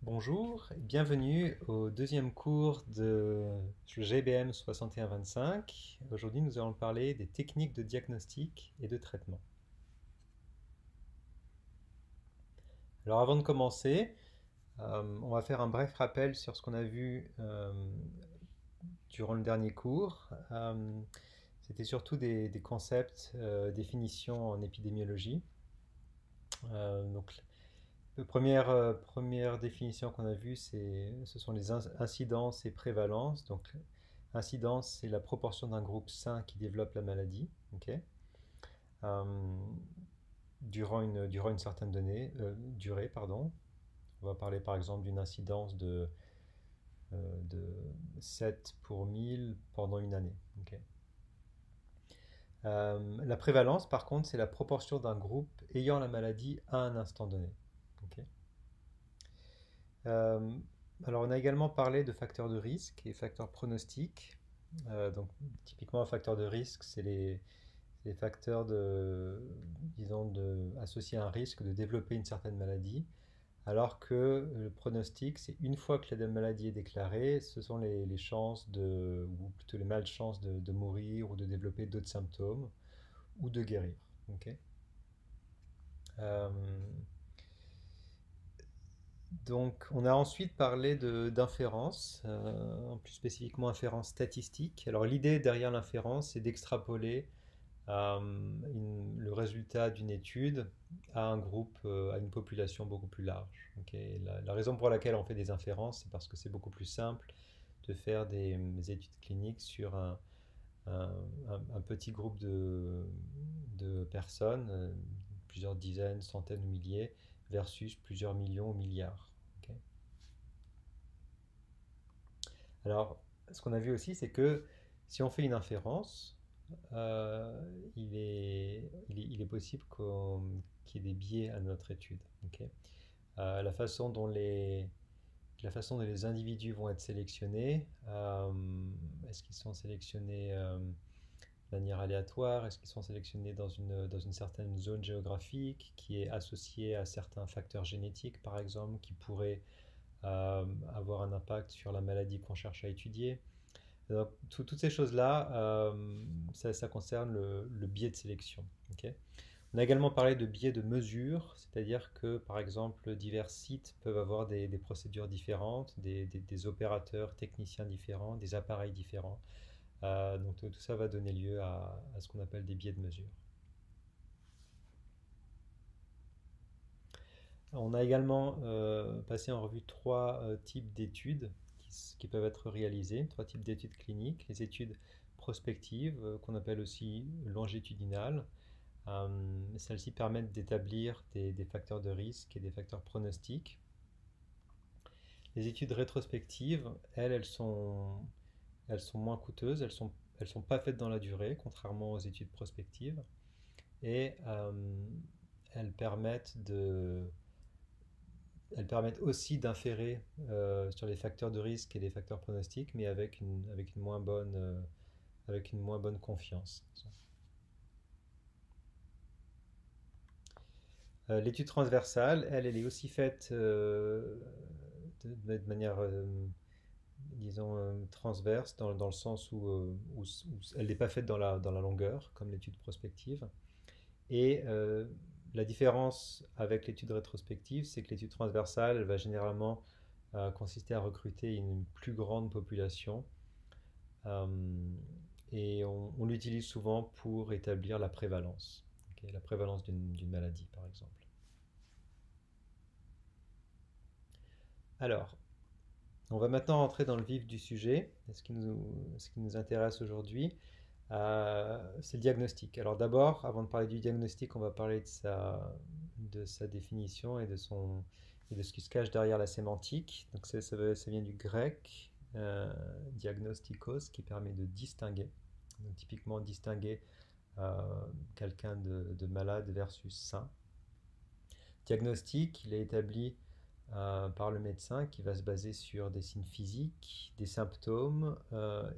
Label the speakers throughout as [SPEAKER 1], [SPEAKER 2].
[SPEAKER 1] Bonjour et bienvenue au deuxième cours de GBM 6125. Aujourd'hui, nous allons parler des techniques de diagnostic et de traitement. Alors avant de commencer, on va faire un bref rappel sur ce qu'on a vu durant le dernier cours. C'était surtout des concepts, définitions en épidémiologie. Donc, la première définition qu'on a vue, ce sont les incidences et prévalences. Donc, incidence, c'est la proportion d'un groupe sain qui développe la maladie, ok. Euh, durant une certaine durée. Pardon. On va parler par exemple d'une incidence de 7 pour 1000 pendant une année. Ok. La prévalence, par contre, c'est la proportion d'un groupe ayant la maladie à un instant donné. Ok. Euh, alors, on a également parlé de facteurs de risque et facteurs pronostiques. Donc, typiquement, un facteur de risque, c'est les facteurs associés à un risque de développer une certaine maladie, alors que le pronostic, c'est une fois que la maladie est déclarée, ce sont les chances ou plutôt les malchances de mourir ou de développer d'autres symptômes ou de guérir. Ok. Euh, donc, on a ensuite parlé d'inférence, plus spécifiquement inférence statistique. Alors, l'idée derrière l'inférence, c'est d'extrapoler le résultat d'une étude à un groupe, à une population beaucoup plus large. Ok. La raison pour laquelle on fait des inférences, c'est parce que c'est beaucoup plus simple de faire des études cliniques sur un- un petit groupe de personnes, plusieurs dizaines, centaines ou milliers, versus plusieurs millions ou milliards. Ok. Alors, ce qu'on a vu aussi, c'est que si on fait une inférence, euh, il est possible qu'il y ait des biais à notre étude. Ok. La façon dont les individus vont être sélectionnés, est-ce qu'ils sont sélectionnés de manière aléatoire? Est-ce qu'ils sont sélectionnés dans une certaine zone géographique qui est associée à certains facteurs génétiques, par exemple, qui pourraient avoir un impact sur la maladie qu'on cherche à étudier? Donc, toutes ces choses-là, ça concerne le biais de sélection. Ok. On a également parlé de biais de mesure, c'est-à-dire que, par exemple, divers sites peuvent avoir des procédures différentes, des opérateurs techniciens différents, des appareils différents. Donc, tout ça va donner lieu à ce qu'on appelle des biais de mesure. On a également passé en revue trois types d'études qui peuvent être réalisées, trois types d'études cliniques. Les études prospectives, qu'on appelle aussi longitudinales. Celles-ci permettent d'établir des facteurs de risque et des facteurs pronostiques. Les études rétrospectives, elles sont moins coûteuses, elles sont pas faites dans la durée, contrairement aux études prospectives, et elles permettent de, elles permettent aussi d'inférer sur les facteurs de risque et les facteurs pronostiques, mais avec une moins bonne confiance. L'étude transversale, elle est aussi faite de manière, disons, transverse, dans le sens où elle n'est pas faite dans la longueur, comme l'étude prospective. Et la différence avec l'étude rétrospective, c'est que l'étude transversale, elle va généralement consister à recruter une plus grande population. euh, et on l'utilise souvent pour établir la prévalence. Ok. La prévalence d'une maladie, par exemple. Alors, on va maintenant entrer dans le vif du sujet. Ce qui nous intéresse aujourd'hui, c'est le diagnostic. Alors d'abord, avant de parler du diagnostic, on va parler de sa définition et de ce qui se cache derrière la sémantique. Donc ça vient du grec diagnostikos, qui permet de distinguer. Donc typiquement distinguer euh, quelqu'un de malade versus sain. Diagnostic, il est établi par le médecin, qui va se baser sur des signes physiques, des symptômes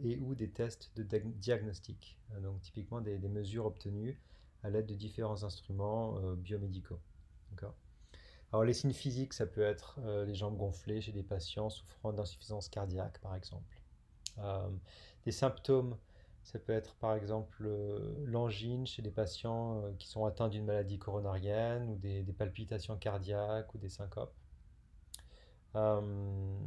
[SPEAKER 1] et ou des tests de diagnostic. Donc typiquement des mesures obtenues à l'aide de différents instruments biomédicaux. D'accord. Alors les signes physiques, ça peut être les jambes gonflées chez des patients souffrant d'insuffisance cardiaque, par exemple. Euh, des symptômes, ça peut être par exemple l'angine chez des patients qui sont atteints d'une maladie coronarienne ou des palpitations cardiaques ou des syncopes. Euh,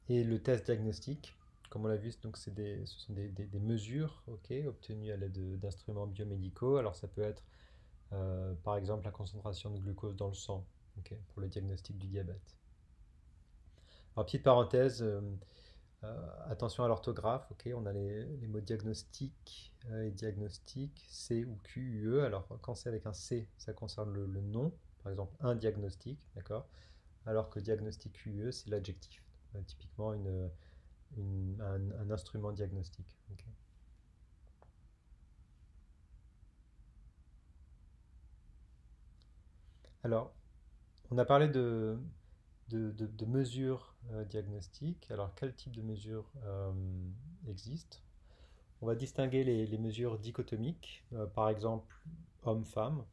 [SPEAKER 1] et le test diagnostic, comme on l'a vu, donc ce sont des mesures ok, obtenues à l'aide d'instruments biomédicaux. Alors ça peut être par exemple la concentration de glucose dans le sang ok, pour le diagnostic du diabète. Alors petite parenthèse, attention à l'orthographe, ok, on a les mots diagnostic et diagnostic, C ou Q, UE. Alors quand c'est avec un C, ça concerne le nom, par exemple un diagnostic, d'accord, alors que diagnostic QE, c'est l'adjectif. Typiquement un instrument diagnostique. Ok. Alors, on a parlé de mesures diagnostiques. Alors, quel type de mesures existent? On va distinguer les mesures dichotomiques, par exemple homme-femme,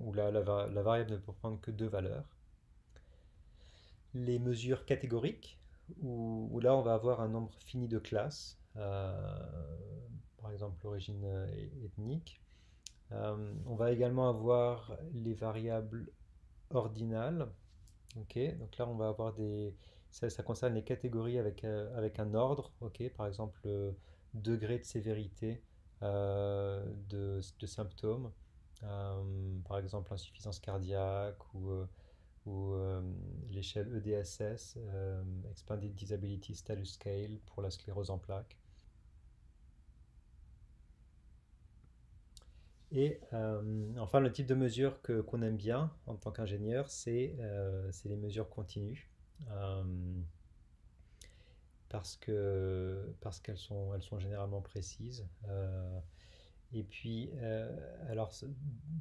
[SPEAKER 1] où la variable ne peut prendre que deux valeurs. Les mesures catégoriques, où là on va avoir un nombre fini de classes, par exemple l'origine ethnique. On va également avoir les variables ordinales. Ok, donc là on va avoir ça concerne les catégories avec un ordre. Ok, par exemple degré de sévérité de symptômes. Par exemple insuffisance cardiaque ou l'échelle EDSS, Expanded Disability Status Scale pour la sclérose en plaques. Et enfin, le type de mesure qu'on aime bien en tant qu'ingénieur, c'est les mesures continues. Euh, parce elles sont généralement précises. Et puis, alors,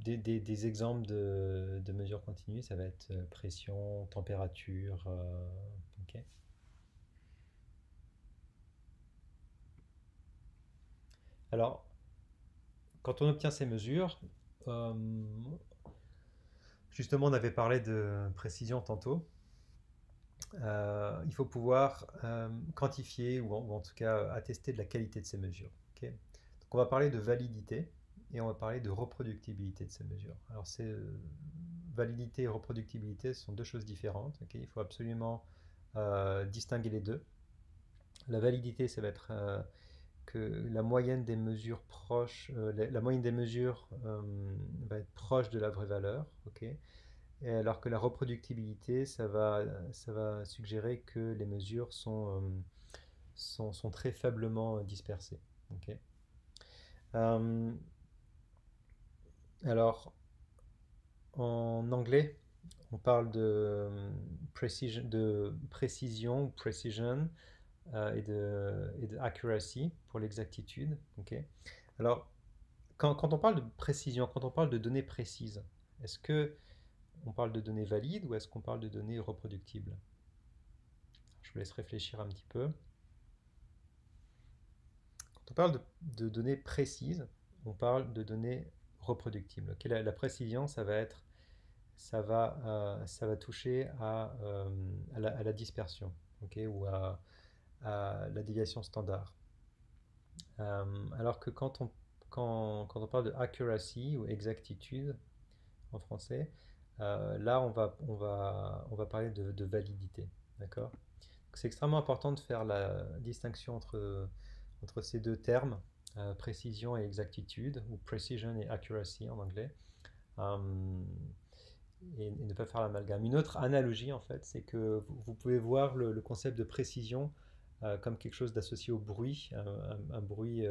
[SPEAKER 1] des exemples de mesures continues, ça va être pression, température. Ok. Alors, quand on obtient ces mesures, euh, justement, on avait parlé de précision tantôt. Il faut pouvoir quantifier ou en tout cas attester de la qualité de ces mesures. Ok. Donc on va parler de validité et on va parler de reproductibilité de ces mesures. Alors validité et reproductibilité sont deux choses différentes. Ok. Il faut absolument distinguer les deux. La validité, ça va être que la moyenne des mesures proches, la moyenne des mesures va être proche de la vraie valeur. Ok. Et alors que la reproductibilité, ça va suggérer que les mesures sont très faiblement dispersées. Ok. Euh, alors, en anglais, on parle de précision, precision, et de accuracy pour l'exactitude. Ok. Alors, quand on parle de précision, quand on parle de données précises, est-ce que on parle de données valides ou est-ce qu'on parle de données reproductibles? Je vous laisse réfléchir un petit peu. Quand on parle de données précises, on parle de données reproductibles. Ok, la précision, ça va toucher à la dispersion, ok, ou à la déviation standard. Alors que quand on parle de accuracy ou exactitude en français, là on va parler de validité, d'accord? C'est extrêmement important de faire la distinction entre ces deux termes, précision et exactitude, ou precision et accuracy en anglais, euh, et ne pas faire l'amalgame. Une autre analogie, en fait, c'est que vous pouvez voir le concept de précision comme quelque chose d'associé au bruit, un bruit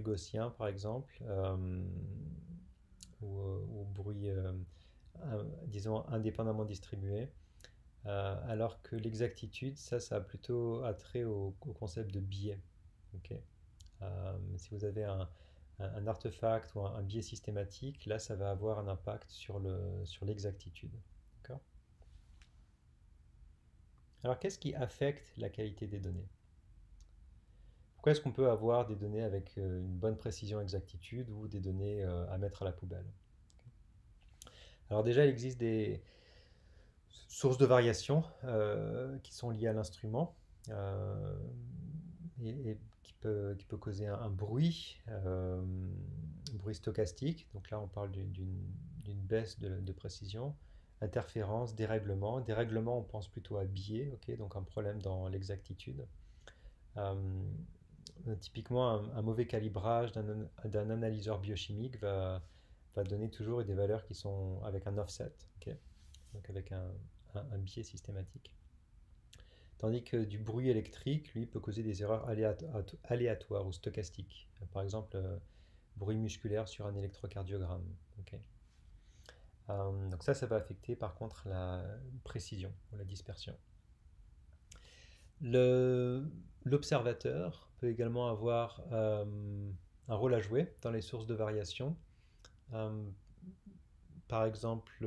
[SPEAKER 1] gaussien, par exemple, ou bruit, disons, indépendamment distribué. Alors que l'exactitude, ça a plutôt attrait au concept de biais. Ok. Si vous avez un artefact ou un biais systématique, là, ça va avoir un impact sur l'exactitude. D'accord. Alors, qu'est-ce qui affecte la qualité des données? Pourquoi est-ce qu'on peut avoir des données avec une bonne précision et exactitude ou des données à mettre à la poubelle? Alors déjà, il existe des sources de variation qui sont liées à l'instrument euh, et qui peut causer un bruit, bruit stochastique. Donc là, on parle d'une baisse de précision, interférence, dérèglement. Dérèglement, on pense plutôt à biais, ok, donc un problème dans l'exactitude. Euh, Typiquement, un mauvais calibrage d'un analyseur biochimique va donner toujours des valeurs qui sont avec un offset, ok, donc avec un biais systématique. Tandis que du bruit électrique, lui, peut causer des erreurs aléatoires ou stochastiques. Par exemple, bruit musculaire sur un électrocardiogramme. Ok. Donc ça va affecter par contre la précision ou la dispersion. Le- L'observateur peut également avoir un rôle à jouer dans les sources de variation. Euh, Par exemple,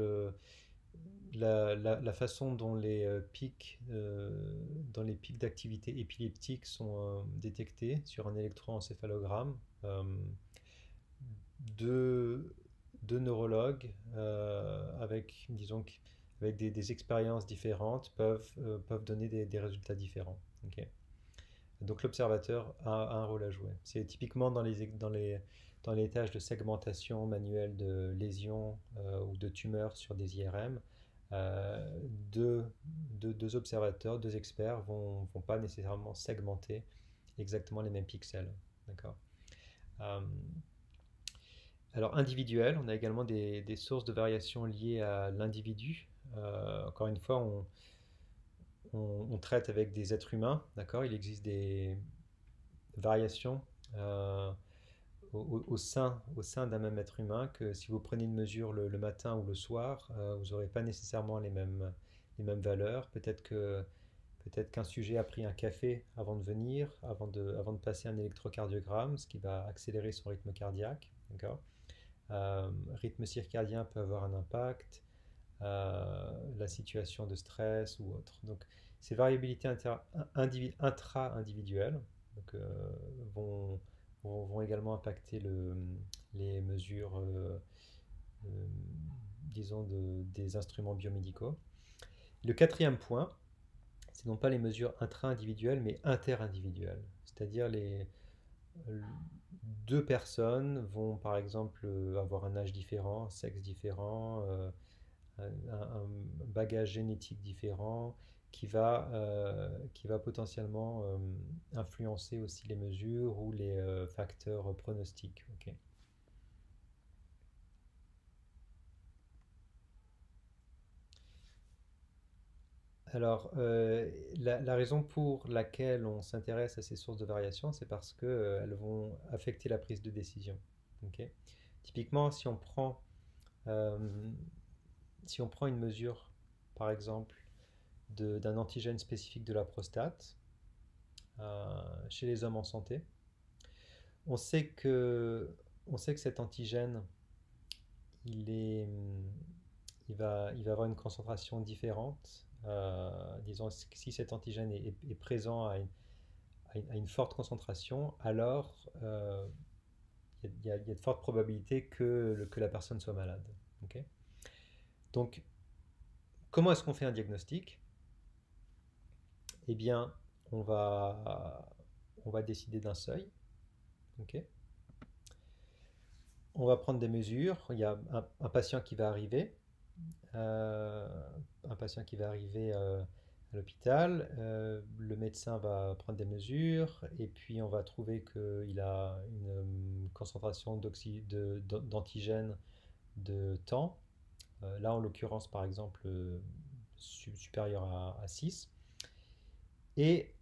[SPEAKER 1] la façon dont les pics d'activité épileptique sont détectés sur un électroencéphalogramme. Euh, deux, Deux neurologues disons, avec des expériences différentes peuvent donner des résultats différents. Ok. Donc l'observateur a un rôle à jouer. C'est typiquement dans les tâches de segmentation manuelle de lésions ou de tumeurs sur des IRM. euh, deux observateurs, deux experts vont pas nécessairement segmenter exactement les mêmes pixels. D'accord. Euh, alors individuel, on a également des sources de variation liées à l'individu. Encore une fois, on traite avec des êtres humains, d'accord? Il existe des variations euh, au sein d'un même être humain que si vous prenez une mesure le matin ou le soir, vous n'aurez pas nécessairement les mêmes valeurs. Peut-être qu'un sujet a pris un café avant de venir, avant de passer un électrocardiogramme, ce qui va accélérer son rythme cardiaque. D'accord. Rythme circadien peut avoir un impact, la situation de stress ou autre. Donc, ces variabilités intra-individuelles donc, vont, vont également impacter les mesures, euh, disons, des instruments biomédicaux. Le quatrième point, c'est non pas les mesures intra-individuelles, mais inter-individuelles. C'est-à-dire deux personnes vont, par exemple, avoir un âge différent, un sexe différent, un bagage génétique différent qui va potentiellement influencer aussi les mesures ou les facteurs pronostiques. Ok. Alors, la raison pour laquelle on s'intéresse à ces sources de variation, c'est parce qu'elles vont affecter la prise de décision. Ok. Typiquement, euh, si on prend une mesure, par exemple, d'un antigène spécifique de la prostate chez les hommes en santé, on sait que, on sait que cet antigène, il est, il va avoir une concentration différente. Disons, si cet antigène est présent à une forte concentration, alors il y a de fortes probabilités que la personne soit malade. Ok. Donc, comment est-ce qu'on fait un diagnostic? Eh bien, on va, on va décider d'un seuil. Ok. On va prendre des mesures. Il y a un patient qui va arriver, euh, un patient qui va arriver à l'hôpital. Le médecin va prendre des mesures et puis on va trouver qu'il a une concentration d'antigène de temps. Là, en l'occurrence, par exemple, supérieure à 6. Et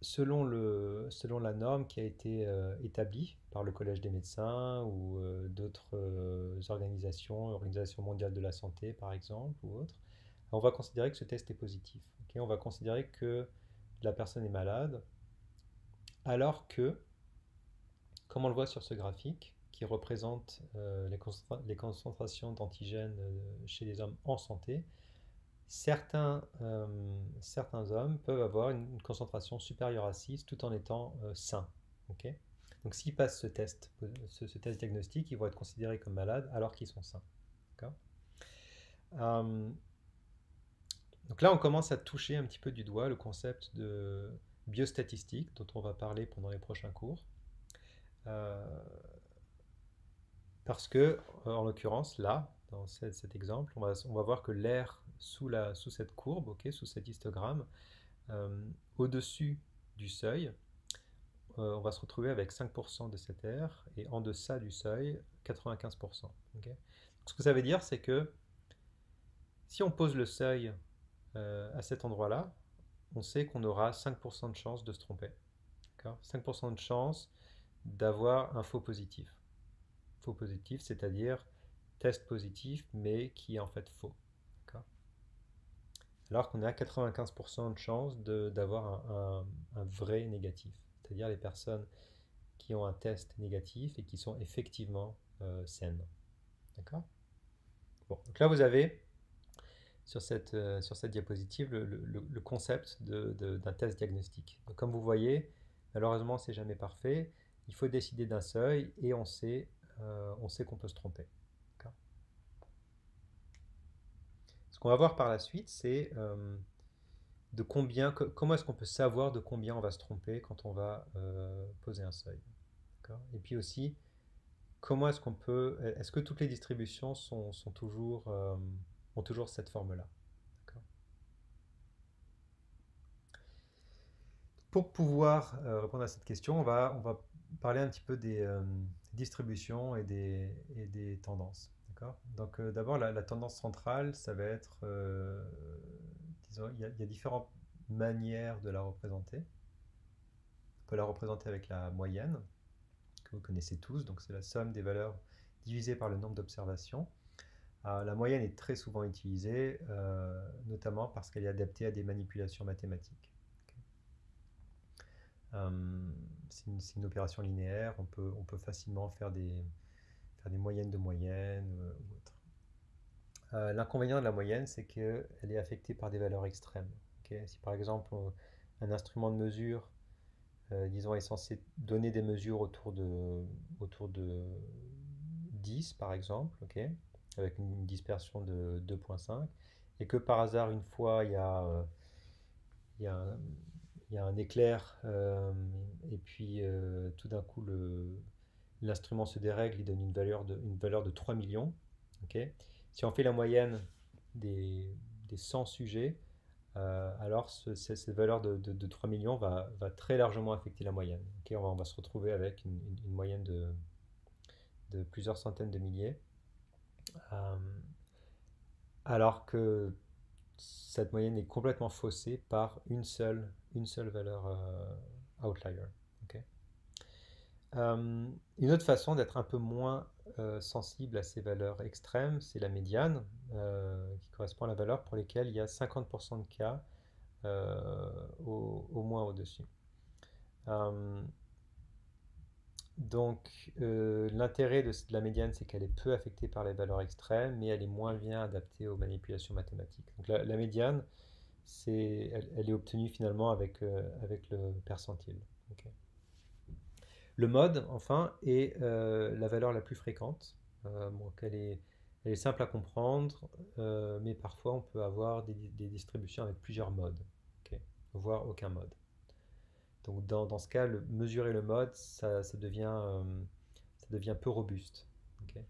[SPEAKER 1] selon la norme qui a été établie par le Collège des médecins ou d'autres organisations mondiales de la santé par exemple ou autres, on va considérer que ce test est positif. Ok. On va considérer que la personne est malade, alors que, comme on le voit sur ce graphique, qui représente les concentrations d'antigènes chez les hommes en santé, certains hommes peuvent avoir une concentration supérieure à 6 tout en étant sains. Ok. Donc s'ils passent ce test diagnostic, ils vont être considérés comme malades alors qu'ils sont sains. D'accord. Euh, donc là, on commence à toucher un petit peu du doigt le concept de biostatistique dont on va parler pendant les prochains cours. Euh, Parce que, en l'occurrence, là, dans cet exemple, on va voir que l'air sous cette courbe, ok, sous cet histogramme, euh, au-dessus du seuil, on va se retrouver avec 5% de cet air et en deçà du seuil, 95%. Ok. Ce que ça veut dire, c'est que si on pose le seuil à cet endroit-là, on sait qu'on aura 5% de chance de se tromper. 5% de chance d'avoir un faux positif. Faux positif, c'est-à-dire test positif, mais qui est en fait faux. Alors qu'on est à 95% de chance d'avoir un vrai négatif, c'est-à-dire les personnes qui ont un test négatif et qui sont effectivement saines. D'accord. Bon, donc là vous avez sur cette diapositive le concept d'un test diagnostic. Donc, comme vous voyez, malheureusement c'est jamais parfait. Il faut décider d'un seuil et on sait qu'on peut se tromper. D'accord. Ce qu'on va voir par la suite, c'est comment est-ce qu'on peut savoir de combien on va se tromper quand on va poser un seuil. Et puis aussi, est-ce que toutes les distributions ont toujours cette forme-là. Pour pouvoir répondre à cette question, on va parler un petit peu des distributions et des tendances. Donc d'abord, la tendance centrale, ça va être, disons, il y a différentes manières de la représenter. On peut la représenter avec la moyenne, que vous connaissez tous, donc c'est la somme des valeurs divisées par le nombre d'observations. La moyenne est très souvent utilisée, notamment parce qu'elle est adaptée à des manipulations mathématiques. Euh, c'est une opération linéaire, on peut facilement faire des moyennes de moyennes ou autre. L'inconvénient de la moyenne, c'est qu'elle est affectée par des valeurs extrêmes. Si par exemple un instrument de mesure, disons, est censé donner des mesures autour de 10 par exemple, avec une dispersion de 2,5, et que par hasard une fois il y a un, il y a un éclair, et puis tout d'un coup l'instrument se dérègle, il donne une valeur de 3 millions. Ok. Si on fait la moyenne des 100 sujets, alors cette valeur de 3 millions va très largement affecter la moyenne. On va se retrouver avec une moyenne de plusieurs centaines de milliers, euh, alors que cette moyenne est complètement faussée par une seule valeur outlier. Ok. Une autre façon d'être un peu moins sensible à ces valeurs extrêmes, c'est la médiane, qui correspond à la valeur pour lesquelles il y a 50% de cas au moins au-dessus. Euh, L'intérêt de la médiane, c'est qu'elle est peu affectée par les valeurs extrêmes, mais elle est moins bien adaptée aux manipulations mathématiques. Donc la médiane, elle est obtenue finalement avec le percentile. Ok. Le mode, enfin, est la valeur la plus fréquente. Elle est simple à comprendre, mais parfois on peut avoir des distributions avec plusieurs modes, ok, voire aucun mode. Donc dans ce cas, mesurer le mode, ça devient peu robuste. Ok.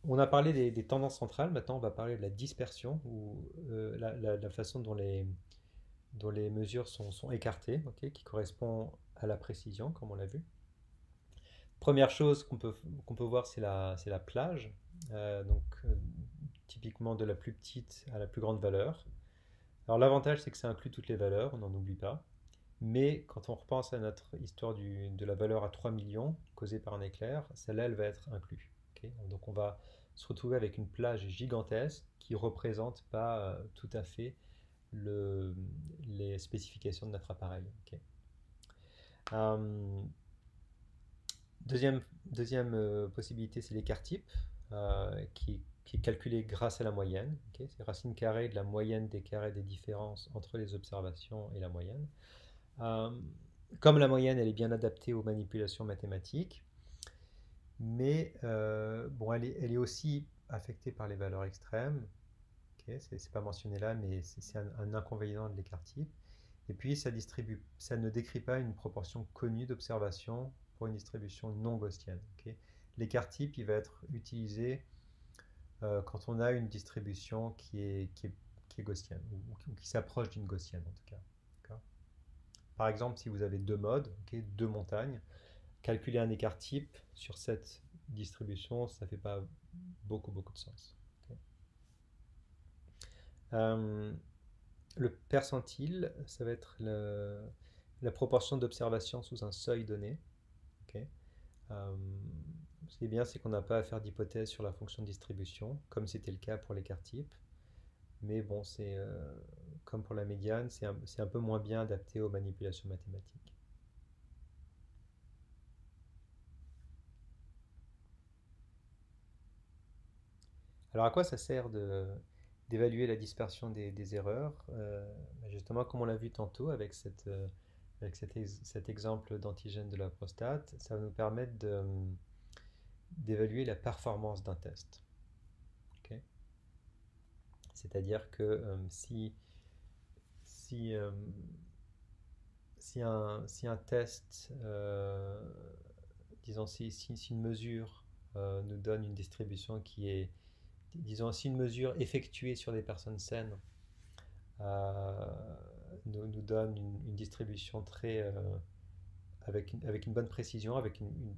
[SPEAKER 1] On a parlé des tendances centrales, maintenant on va parler de la dispersion, ou la façon dont les mesures sont écartées, ok, qui correspond à la précision, comme on l'a vu. Première chose qu'on peut voir, c'est la plage. Typiquement de la plus petite à la plus grande valeur. Alors l'avantage, c'est que ça inclut toutes les valeurs, on n'en oublie pas. Mais quand on repense à notre histoire de la valeur à 3 millions causée par un éclair, celle-là, elle va être inclue. Donc on va se retrouver avec une plage gigantesque qui ne représente pas tout à fait les spécifications de notre appareil. Euh, Deuxième possibilité, c'est l'écart type, qui est calculé grâce à la moyenne. C'est racine carrée de la moyenne des carrés des différences entre les observations et la moyenne. Euh, Comme la moyenne, elle est bien adaptée aux manipulations mathématiques, mais bon, elle est aussi affectée par les valeurs extrêmes. Ok, c'est pas mentionné là, mais c'est un inconvénient de l'écart type. Et puis ça ne décrit pas une proportion connue d'observation pour une distribution non gaussienne. Ok. L'écart type, il va être utilisé quand on a une distribution qui est gaussienne, ou qui s'approche d'une gaussienne en tout cas. D'accord. Par exemple, si vous avez deux modes, ok, deux montagnes, calculer un écart type sur cette distribution, ça ne fait pas beaucoup de sens. Ok. Euh, le percentile, ça va être la proportion d'observation sous un seuil donné. Ok. Euh, Ce qui est bien, c'est qu'on n'a pas à faire d'hypothèse sur la fonction de distribution, comme c'était le cas pour l'écart type. Mais bon, c'est comme pour la médiane, c'est un peu moins bien adapté aux manipulations mathématiques. Alors à quoi ça sert d'évaluer la dispersion des erreurs? Justement, comme on l'a vu tantôt avec cet exemple d'antigène de la prostate, ça va nous permettre d'évaluer la performance d'un test. Ok. C'est-à-dire que si, euh, si un test, disons si une mesure nous donne une distribution qui est, disons si une mesure effectuée sur des personnes saines euh, nous donne une distribution avec une bonne précision, avec une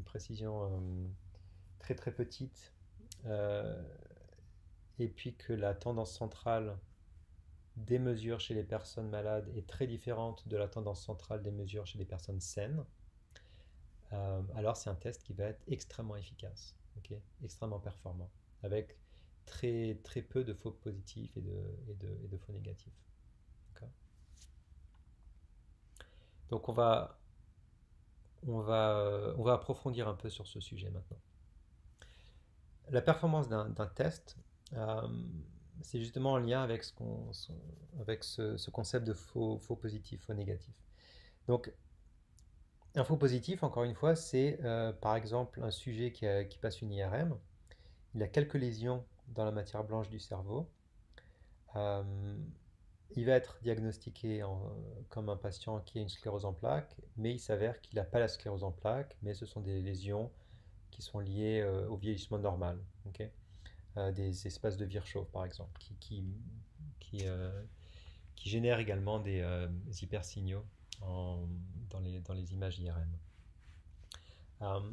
[SPEAKER 1] précision très petite, euh, et puis que la tendance centrale des mesures chez les personnes malades est très différente de la tendance centrale des mesures chez les personnes saines, alors c'est un test qui va être extrêmement efficace, ok, extrêmement performant, avec très peu de faux positifs et de faux négatifs. D'accord. Donc on va approfondir un peu sur ce sujet maintenant. La performance d'un test, euh, c'est justement en lien avec, avec ce concept de faux positif, faux négatif. Donc un faux positif, encore une fois, c'est par exemple un sujet qui passe une IRM, il a quelques lésions dans la matière blanche du cerveau. Euh, il va être diagnostiqué comme un patient qui a une sclérose en plaques, mais il s'avère qu'il n'a pas la sclérose en plaques, mais ce sont des lésions qui sont liées au vieillissement normal. Ok. Des espaces de Virchow, par exemple, qui, euh, qui génèrent également des hypersignaux dans les images IRM. Euh,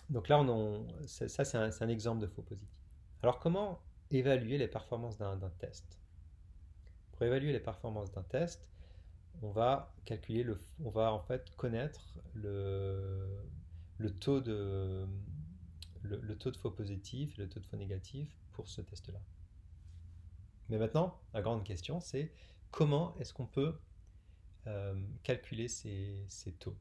[SPEAKER 1] donc là, ça c'est un exemple de faux positif. Alors comment évaluer les performances d'un test? Pour évaluer les performances d'un test, on va en fait connaître le taux de, le taux de faux positif et le taux de faux négatif pour ce test-là. Mais maintenant, la grande question, c'est comment est-ce qu'on peut calculer ces taux?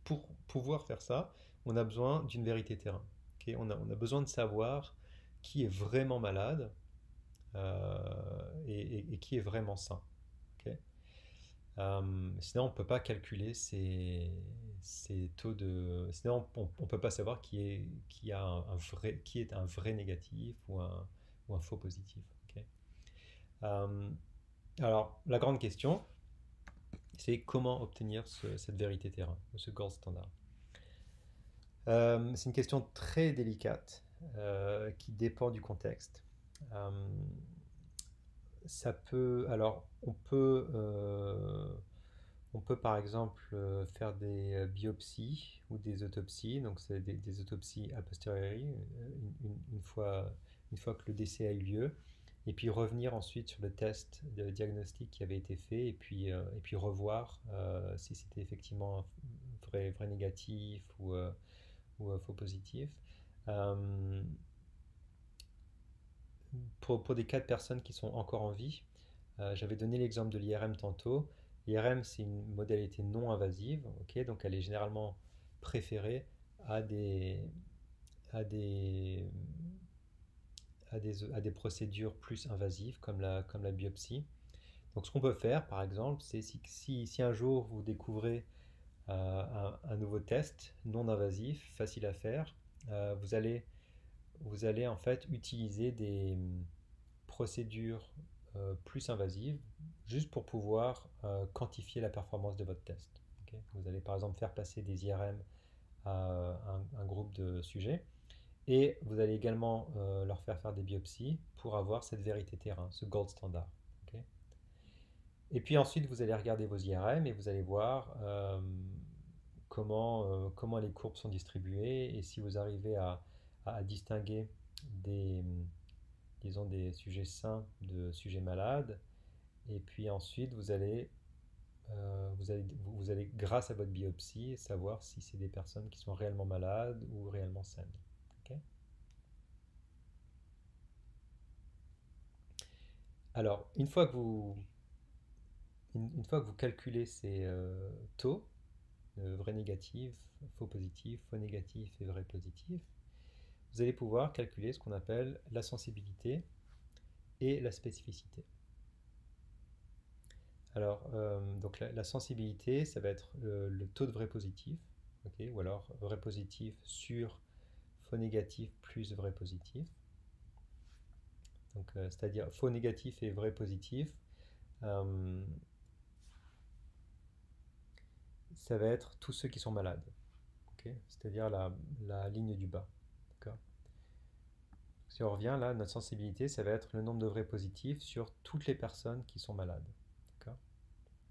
[SPEAKER 1] Pour pouvoir faire ça, on a besoin d'une vérité terrain. Ok. On a besoin de savoir qui est vraiment malade et qui est vraiment sain. Ok. Sinon, on ne peut pas calculer ces taux de. Sinon, on ne peut pas savoir qui a qui est un vrai négatif ou un faux positif. Ok. Euh, alors, la grande question, c'est comment obtenir cette vérité terrain, ce gold standard. C'est une question très délicate qui dépend du contexte. Euh, alors, on peut par exemple faire des biopsies ou des autopsies, donc c'est des autopsies a posteriori, une fois que le décès a eu lieu, et puis revenir ensuite sur le test de diagnostic qui avait été fait, et puis revoir si c'était effectivement vrai négatif ou faux positif. Euh, pour des cas de personnes qui sont encore en vie, j'avais donné l'exemple de l'IRM tantôt. L'IRM, c'est une modalité non invasive, ok, donc elle est généralement préférée à à des, à des procédures plus invasives comme la biopsie. Donc ce qu'on peut faire, par exemple, c'est si un jour vous découvrez un nouveau test non invasif, facile à faire. Vous allez, vous allez en fait utiliser des procédures plus invasives juste pour pouvoir quantifier la performance de votre test. Ok. Vous allez par exemple faire passer des IRM à un groupe de sujets et vous allez également leur faire faire des biopsies pour avoir cette vérité terrain, ce gold standard. Ok. Et puis ensuite, vous allez regarder vos IRM et vous allez voir comment les courbes sont distribuées et si vous arrivez à distinguer des, disons, des sujets sains de sujets malades. Et puis ensuite, vous allez, grâce à votre biopsie, savoir si c'est des personnes qui sont réellement malades ou réellement saines. Ok. Alors, une fois que vous calculez ces taux, vrai négatif, faux positif, faux négatif et vrai positif, vous allez pouvoir calculer ce qu'on appelle la sensibilité et la spécificité. Alors, donc la sensibilité, ça va être le taux de vrai positif, ok, ou alors vrai positif sur faux négatif plus vrai positif. Donc, c'est-à-dire faux négatif et vrai positif, euh, ça va être tous ceux qui sont malades, ok, c'est-à-dire la ligne du bas. D'accord. Si on revient là, notre sensibilité, ça va être le nombre de vrais positifs sur toutes les personnes qui sont malades. D'accord.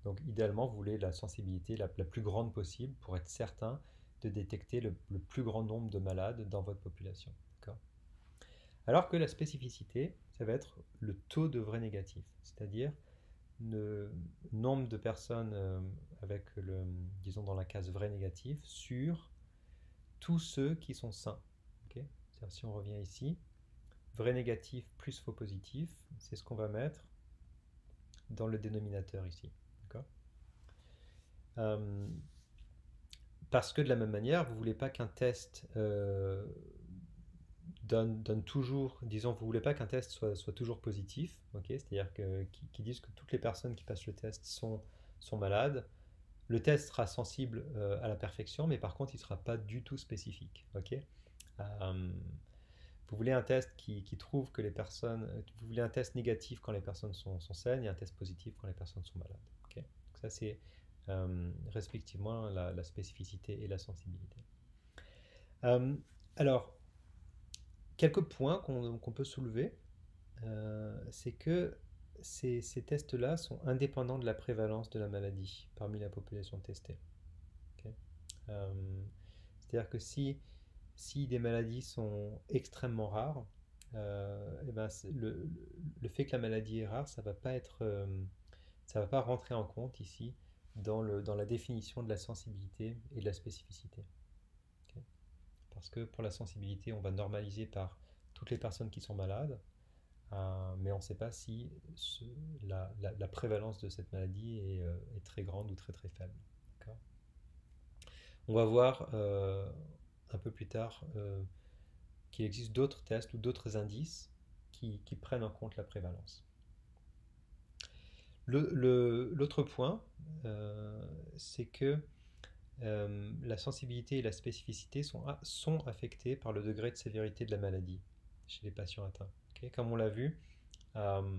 [SPEAKER 1] Donc idéalement, vous voulez la sensibilité la plus grande possible pour être certain de détecter le plus grand nombre de malades dans votre population. D'accord. Alors que la spécificité, ça va être le taux de vrai négatif, c'est-à-dire le nombre de personnes avec disons dans la case vrai négatif sur tous ceux qui sont sains. Ok. C'est-à-dire, si on revient ici, vrai négatif plus faux positif, c'est ce qu'on va mettre dans le dénominateur ici. D'accord. Euh, Parce que de la même manière, vous ne voulez pas qu'un test donne toujours, disons, vous ne voulez pas qu'un test soit toujours positif, ok, c'est-à-dire qu'ils disent que toutes les personnes qui passent le test sont malades. Le test sera sensible à la perfection, mais par contre, il ne sera pas du tout spécifique. Ok. Vous voulez un test qui trouve que les personnes, vous voulez un test négatif quand les personnes sont saines et un test positif quand les personnes sont malades. Ok. Donc ça, c'est respectivement la spécificité et la sensibilité. Euh, alors, quelques points qu'on peut soulever, c'est que ces tests-là sont indépendants de la prévalence de la maladie parmi la population testée. Ok. Euh, C'est-à-dire que si des maladies sont extrêmement rares, eh ben, le fait que la maladie est rare, ça va pas rentrer en compte ici dans la définition de la sensibilité et de la spécificité. Ok. Parce que pour la sensibilité, on va normaliser par toutes les personnes qui sont malades, mais on ne sait pas si la prévalence de cette maladie est très grande ou très très faible. D'accord. On va voir un peu plus tard qu'il existe d'autres tests ou d'autres indices qui prennent en compte la prévalence. L'autre point, c'est que la sensibilité et la spécificité sont affectées par le degré de sévérité de la maladie chez les patients atteints. Ok. Comme on l'a vu, euh,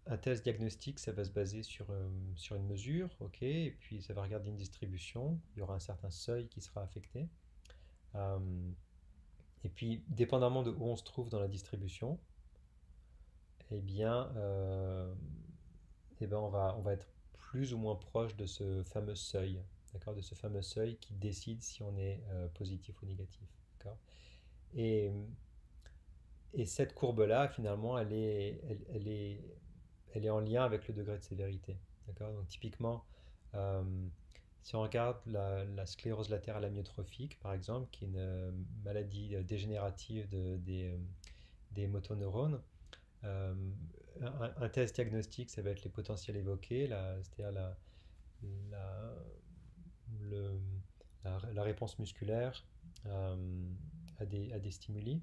[SPEAKER 1] un test diagnostique, ça va se baser sur une mesure, ok, et puis ça va regarder une distribution, il y aura un certain seuil qui sera affecté. Euh, et puis, dépendamment de où on se trouve dans la distribution, eh bien, on va être plus ou moins proche de ce fameux seuil, d'accord, de ce fameux seuil qui décide si on est positif ou négatif, d'accord. Et, et cette courbe-là, finalement, elle est en lien avec le degré de sévérité, d'accord. Donc, typiquement, euh, si on regarde la sclérose latérale amyotrophique, par exemple, qui est une maladie dégénérative des motoneurones, euh, un test diagnostique, ça va être les potentiels évoqués, c'est-à-dire la, le- la réponse musculaire à des stimuli.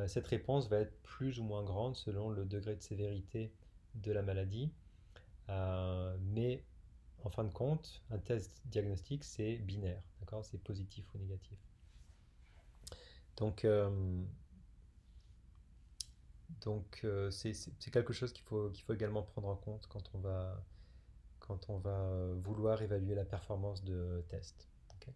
[SPEAKER 1] Cette réponse va être plus ou moins grande selon le degré de sévérité de la maladie, mais en fin de compte, un test diagnostique, c'est binaire, d'accord? C'est positif ou négatif. Donc, c'est quelque chose qu'il faut également prendre en compte quand on va vouloir évaluer la performance de test. Ok.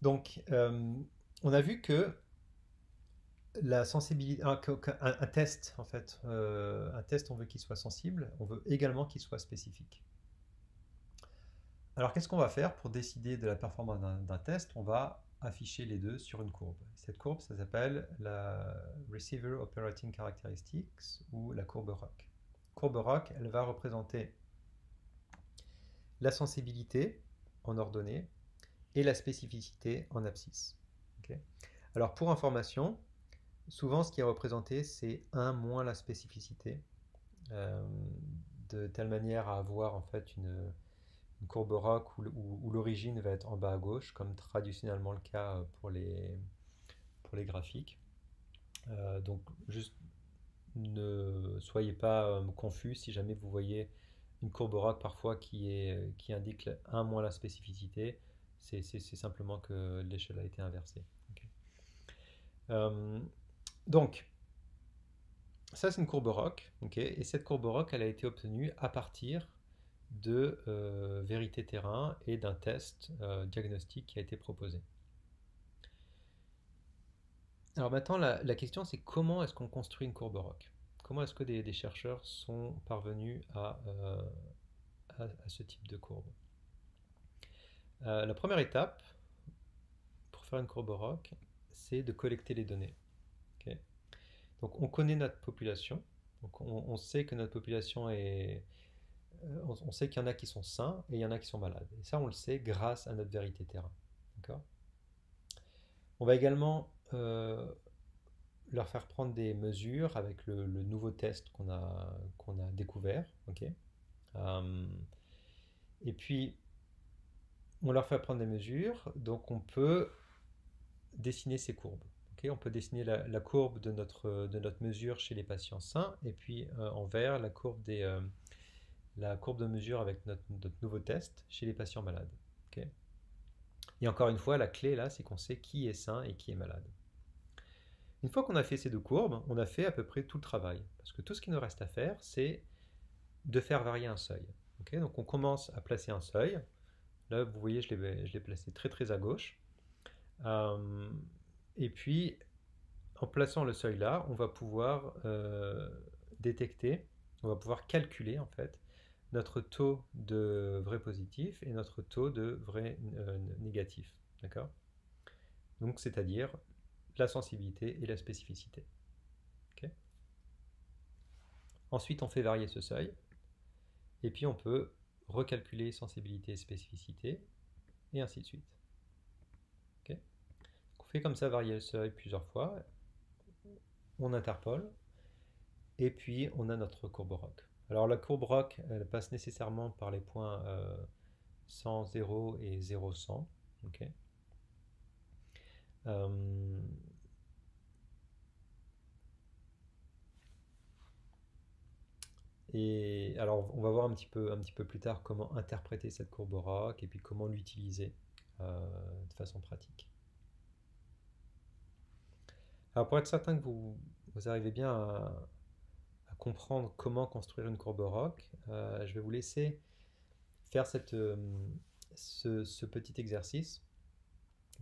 [SPEAKER 1] Donc, on a vu que la sensibilité, un test, en fait, un test, on veut qu'il soit sensible, on veut également qu'il soit spécifique. Alors, qu'est-ce qu'on va faire pour décider de la performance d'un test? On va afficher les deux sur une courbe. Cette courbe, ça s'appelle la Receiver Operating Characteristics ou la courbe ROC. Courbe ROC, elle va représenter la sensibilité en ordonnée et la spécificité en abscisse. Ok. Alors, pour information, souvent ce qui est représenté, c'est 1 moins la spécificité, euh, de telle manière à avoir en fait une courbe ROC où l'origine va être en bas à gauche, comme traditionnellement le cas pour les graphiques. Donc juste ne soyez pas confus si jamais vous voyez une courbe ROC parfois qui indique 1 moins la spécificité, c'est simplement que l'échelle a été inversée. Ok. Euh, donc, ça c'est une courbe ROC, ok, et cette courbe ROC elle a été obtenue à partir de vérité terrain et d'un test diagnostique qui a été proposé. Alors maintenant, la question c'est comment est-ce qu'on construit une courbe ROC? Comment est-ce que des chercheurs sont parvenus à ce type de courbe? La première étape pour faire une courbe ROC, c'est de collecter les données. Ok. Donc on connaît notre population, donc on sait que notre population est... on sait qu'il y en a qui sont sains et il y en a qui sont malades. Et ça, on le sait grâce à notre vérité terrain. D'accord. On va également leur faire prendre des mesures avec le nouveau test qu'on a découvert. Ok. Euh, et puis, on leur fait prendre des mesures, donc on peut dessiner ces courbes. Ok. On peut dessiner la courbe de notre mesure chez les patients sains, et puis en vert, la courbe de mesure avec notre nouveau test chez les patients malades. Ok. Et encore une fois, la clé là, c'est qu'on sait qui est sain et qui est malade. Une fois qu'on a fait ces deux courbes, on a fait à peu près tout le travail. Parce que tout ce qui nous reste à faire, c'est de faire varier un seuil. Ok. Donc on commence à placer un seuil. Là, vous voyez, je l'ai placé très très à gauche. Euh, et puis, en plaçant le seuil là, on va pouvoir détecter, on va pouvoir calculer en fait notre taux de vrai positif et notre taux de vrai négatif. D'accord. Donc, c'est-à-dire la sensibilité et la spécificité. Ok. Ensuite, on fait varier ce seuil. Et puis, on peut recalculer sensibilité et spécificité, et ainsi de suite. Ok. On fait comme ça varier le seuil plusieurs fois. On interpole. Et puis, on a notre courbe ROC. Alors, la courbe ROC, elle passe nécessairement par les points 100, 0 et 0, 100. Ok. Euh, Et alors, on va voir un petit peu plus tard comment interpréter cette courbe ROC et puis comment l'utiliser de façon pratique. Alors, pour être certain que vous arrivez bien à comprendre comment construire une courbe ROC, je vais vous laisser faire ce petit exercice.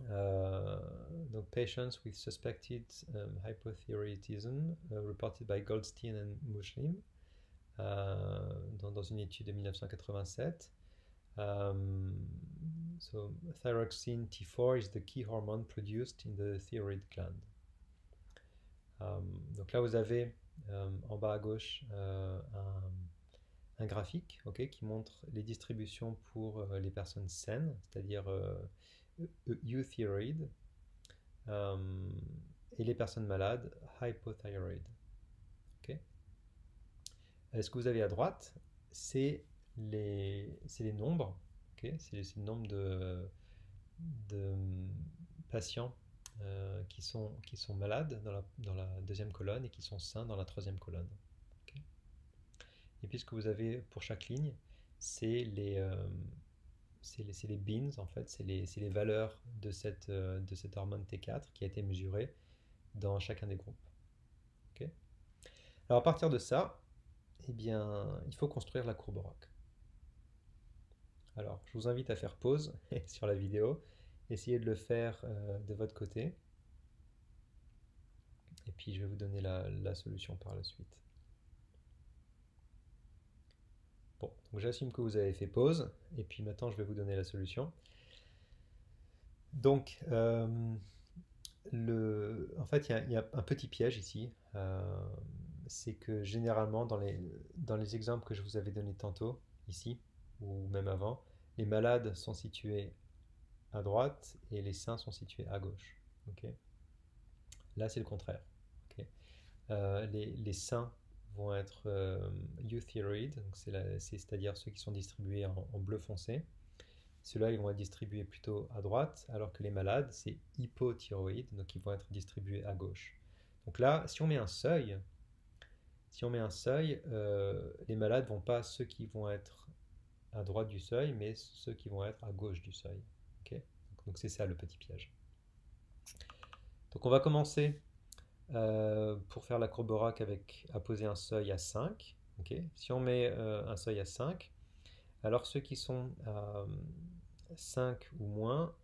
[SPEAKER 1] Donc, patients with suspected hypothyroidism reported by Goldstein and Muslim dans une étude de 1987. So thyroxine T4 is the key hormone produced in the thyroid gland. Donc là, vous avez en bas à gauche un graphique, ok, qui montre les distributions pour les personnes saines, c'est-à-dire euthyroid, et les personnes malades, hypothyroid. Ok. Ce que vous avez à droite, c'est les nombres, ok, c'est le nombre de patients qui sont malades dans la deuxième colonne et qui sont sains dans la troisième colonne. Ok. Et puis ce que vous avez pour chaque ligne, c'est les beans, en fait, c'est les valeurs de cette hormone T4 qui a été mesurée dans chacun des groupes. Ok. Alors à partir de ça, eh bien, il faut construire la courbe ROC. Alors, je vous invite à faire pause sur la vidéo, essayez de le faire de votre côté, et puis je vais vous donner la solution par la suite. Bon, donc j'assume que vous avez fait pause, et puis maintenant je vais vous donner la solution. Donc, en fait, il y a un petit piège ici. C'est que généralement, dans les exemples que je vous avais donnés tantôt, ici, ou même avant, les malades sont situés à droite et les sains sont situés à gauche. Ok. Là, c'est le contraire. Ok. Les sains vont être euthyroid, c'est-à-dire ceux qui sont distribués en bleu foncé. Ceux-là, ils vont être distribués plutôt à droite, alors que les malades, c'est hypothyroïde, donc ils vont être distribués à gauche. Donc là, si on met un seuil, les malades vont pas ceux qui vont être à droite du seuil, mais ceux qui vont être à gauche du seuil. Ok. Donc c'est ça le petit piège. Donc on va commencer pour faire la courbe ROC à poser un seuil à 5. Ok. Si on met un seuil à 5, alors ceux qui sont à 5 ou moins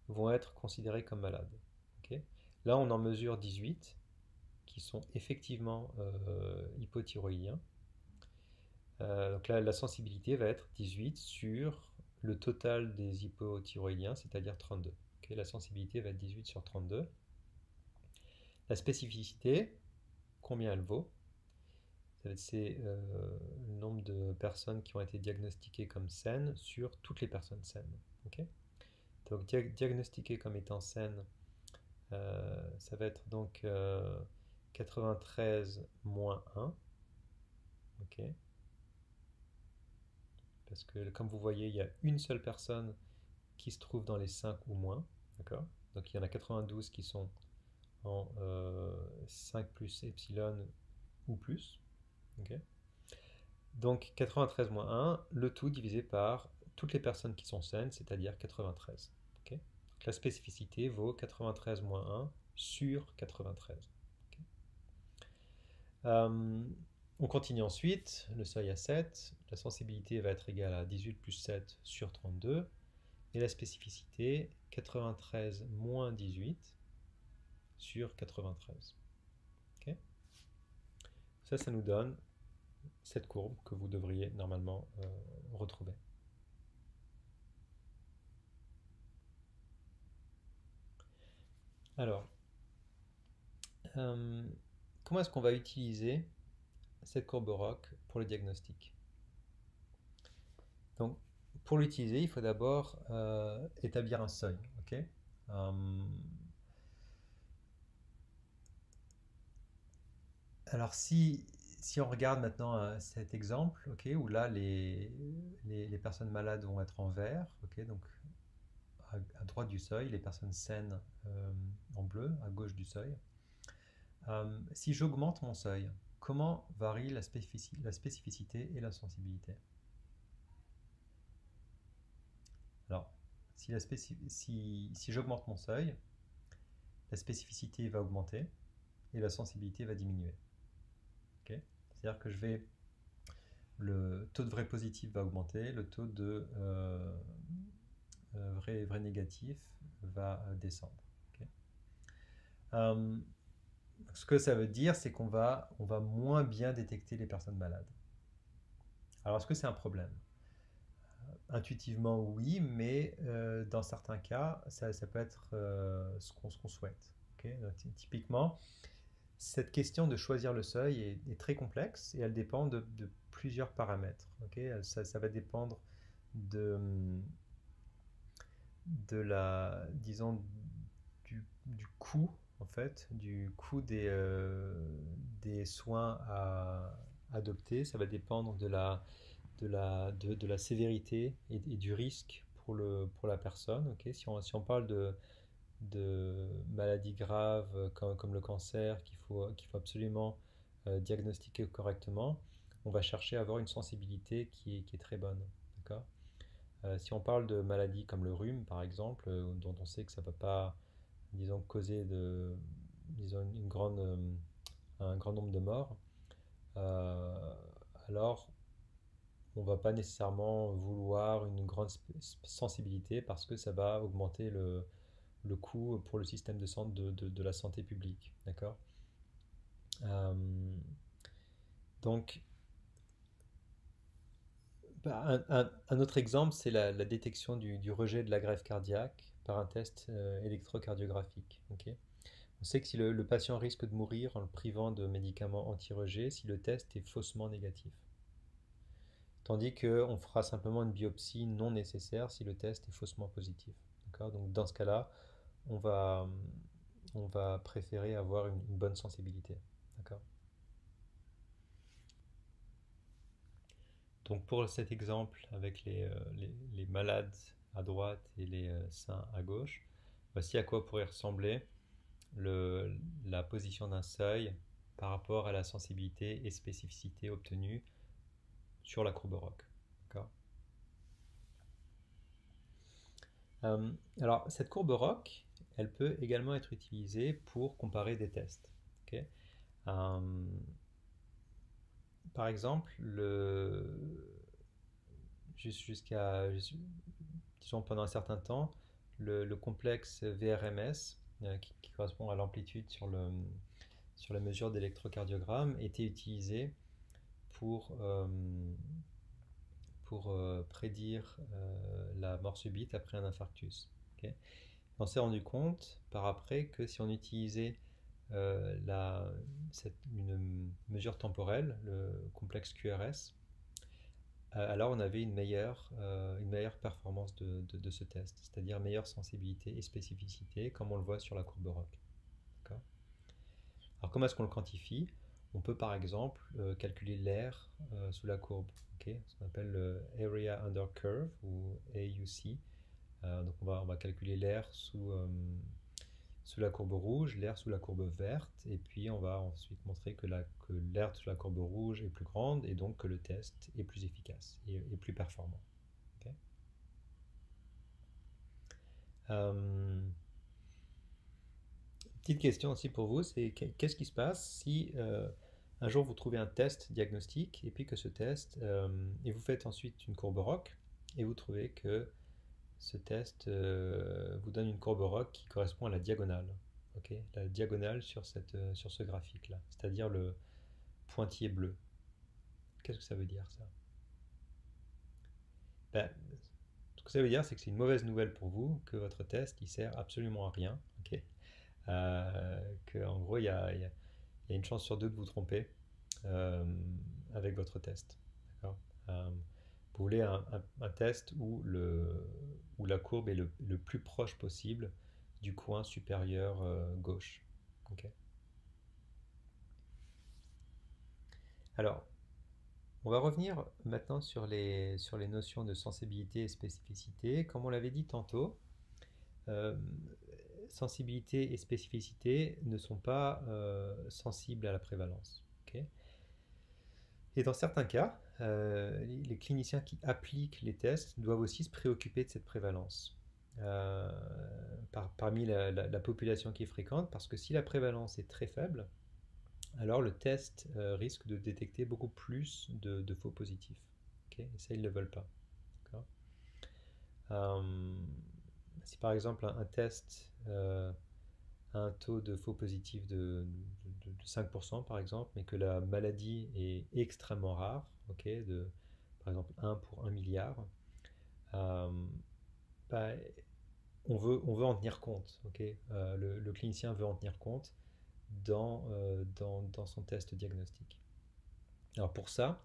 [SPEAKER 1] vont être considérés comme malades. Ok. Là, on en mesure 18 qui sont effectivement hypothyroïdiens. Donc là, la sensibilité va être 18 sur le total des hypothyroïdiens, c'est-à-dire 32. Okay, la sensibilité va être 18 sur 32. La spécificité, combien elle vaut? C'est le nombre de personnes qui ont été diagnostiquées comme saines sur toutes les personnes saines. Okay. Donc diagnostiquées comme étant saines, ça va être donc 93 moins 1. Okay. Parce que comme vous voyez, il y a une seule personne qui se trouve dans les 5 ou moins. D'accord. Donc il y en a 92 qui sont en 5 plus epsilon ou plus. Okay. Donc 93 moins 1, le tout divisé par toutes les personnes qui sont saines, c'est-à-dire 93. Okay. Donc la spécificité vaut 93 moins 1 sur 93. Okay. On continue ensuite, le seuil à 7, la sensibilité va être égale à 18 plus 7 sur 32, et la spécificité 93 moins 18 sur 93. Okay. Ça nous donne cette courbe que vous devriez normalement retrouver. Alors, comment est-ce qu'on va utiliser cette courbe ROC pour le diagnostic? Donc, pour l'utiliser, il faut d'abord établir un seuil. Okay. Alors, si on regarde maintenant cet exemple, okay, où là, les personnes malades vont être en vert, okay, donc à droite du seuil, les personnes saines en bleu, à gauche du seuil. Si j'augmente mon seuil, comment varie la spécificité et la sensibilité? Alors, si j'augmente mon seuil, la spécificité va augmenter et la sensibilité va diminuer. Okay. C'est-à-dire que le taux de vrai positif va augmenter, le taux de vrai négatif va descendre. Okay. Ce que ça veut dire, c'est qu'on va moins bien détecter les personnes malades. Alors, est-ce que c'est un problème? Intuitivement, oui, mais dans certains cas, ça peut être ce qu'on souhaite. Okay. Donc, typiquement, cette question de choisir le seuil est très complexe et elle dépend de plusieurs paramètres. Okay. Ça va dépendre de disons, du coût, en fait, du coût des soins à adopter. Ça va dépendre de la sévérité et du risque pour la personne. Okay. Si on parle de maladies graves comme le cancer qu'il faut absolument diagnostiquer correctement, on va chercher à avoir une sensibilité qui est très bonne. D'accord? Si on parle de maladies comme le rhume, par exemple, dont on sait que ça ne va pas, disons, causer disons, un grand nombre de morts, euh, alors on ne va pas nécessairement vouloir une grande sensibilité parce que ça va augmenter le coût pour le système de la santé publique. D'accord? Euh, donc, un autre exemple, c'est la détection du rejet de la greffe cardiaque par un test électrocardiographique. Ok. On sait que si le patient risque de mourir en le privant de médicaments anti-rejet si le test est faussement négatif. Tandis qu'on fera simplement une biopsie non nécessaire si le test est faussement positif. D'accord. Donc dans ce cas-là, on va, on va préférer avoir une bonne sensibilité. D'accord. Donc pour cet exemple avec les malades à droite et les sains à gauche, voici à quoi pourrait ressembler la position d'un seuil par rapport à la sensibilité et spécificité obtenue sur la courbe ROC. D'accord. Alors cette courbe ROC, elle peut également être utilisée pour comparer des tests. Ok. Euh, Par exemple, jusqu'à, disons pendant un certain temps, le complexe VRMS, qui correspond à l'amplitude sur la mesure d'électrocardiogramme, était utilisé pour, euh, pour prédire la mort subite après un infarctus. Ok. On s'est rendu compte par après que si on utilisait une mesure temporelle, le complexe QRS, alors on avait une meilleure performance de ce test, c'est-à-dire meilleure sensibilité et spécificité, comme on le voit sur la courbe ROC. D'accord. Alors comment est-ce qu'on le quantifie? On peut par exemple calculer l'air sous la courbe, ok, ce qu'on appelle le Area Under Curve ou AUC. Donc on va calculer l'air sous la courbe rouge, l'air sous la courbe verte, et puis on va ensuite montrer que l'air sous la courbe rouge est plus grande et donc que le test est plus efficace et plus performant. Ok. Euh, Petite question aussi pour vous, c'est qu'est-ce qui se passe si un jour vous trouvez un test diagnostique et puis que ce test, et vous faites ensuite une courbe ROC et vous trouvez que ce test vous donne une courbe ROC qui correspond à la diagonale. Ok, la diagonale sur ce graphique-là, c'est-à-dire le pointillé bleu. Qu'est-ce que ça veut dire ça? Ben, ce que ça veut dire, c'est que c'est une mauvaise nouvelle pour vous, que votre test il sert absolument à rien. Ok. Que en gros, il y a une chance sur deux de vous tromper euh, avec votre test. D'accord. Vous voulez un test où la courbe est le plus proche possible du coin supérieur gauche. Ok. Alors, on va revenir maintenant sur les notions de sensibilité et spécificité. Comme on l'avait dit tantôt, euh, sensibilité et spécificité ne sont pas sensibles à la prévalence. Ok. Et dans certains cas, les cliniciens qui appliquent les tests doivent aussi se préoccuper de cette prévalence euh, parmi la population qui est fréquente, parce que si la prévalence est très faible, alors le test risque de détecter beaucoup plus de faux positifs. Ok. Et ça, ils ne le veulent pas. D'accord. Euh, Si par exemple un test a un taux de faux positifs de 5% par exemple, mais que la maladie est extrêmement rare, ok, par exemple 1 pour 1 milliard, euh, bah, on veut en tenir compte, ok. Le clinicien veut en tenir compte dans son test diagnostic. Alors pour ça,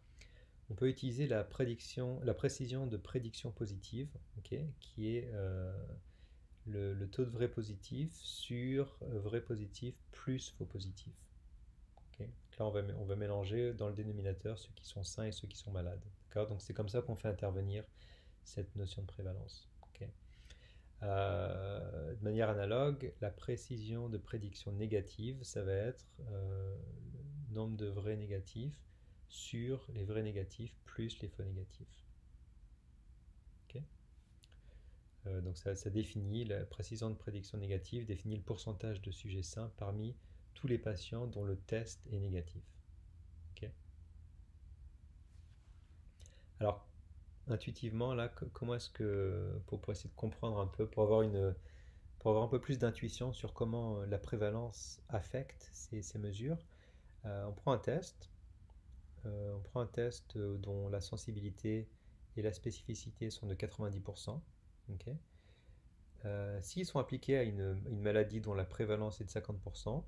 [SPEAKER 1] on peut utiliser la précision de prédiction positive, ok, qui est le taux de vrai positif sur vrai positif plus faux positif. Ok. Donc là, on va mélanger dans le dénominateur ceux qui sont sains et ceux qui sont malades. Donc c'est comme ça qu'on fait intervenir cette notion de prévalence. Ok. De manière analogue, la précision de prédiction négative, ça va être le nombre de vrais négatifs sur les vrais négatifs plus les faux négatifs. Ok. Donc ça définit, la précision de prédiction négative définit le pourcentage de sujets sains parmi tous les patients dont le test est négatif. Ok. Alors, intuitivement, là, comment est-ce que, pour essayer de comprendre un peu, pour avoir un peu plus d'intuition sur comment la prévalence affecte ces mesures, on prend un test dont la sensibilité et la spécificité sont de 90%. Ok. S'ils sont appliqués à une maladie dont la prévalence est de 50%,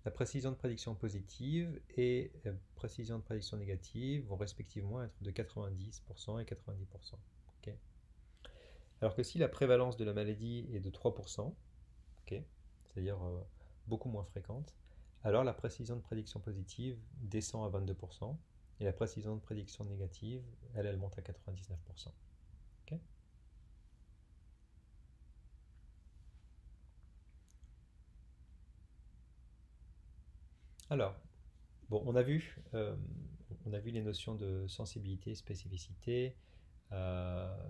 [SPEAKER 1] la précision de prédiction positive et précision de prédiction négative vont respectivement être de 90% et 90%. Ok. Alors que si la prévalence de la maladie est de 3%, ok, c'est-à-dire beaucoup moins fréquente, alors la précision de prédiction positive descend à 22% et la précision de prédiction négative, elle monte à 99%. Ok. Alors, bon, on a vu les notions de sensibilité, spécificité,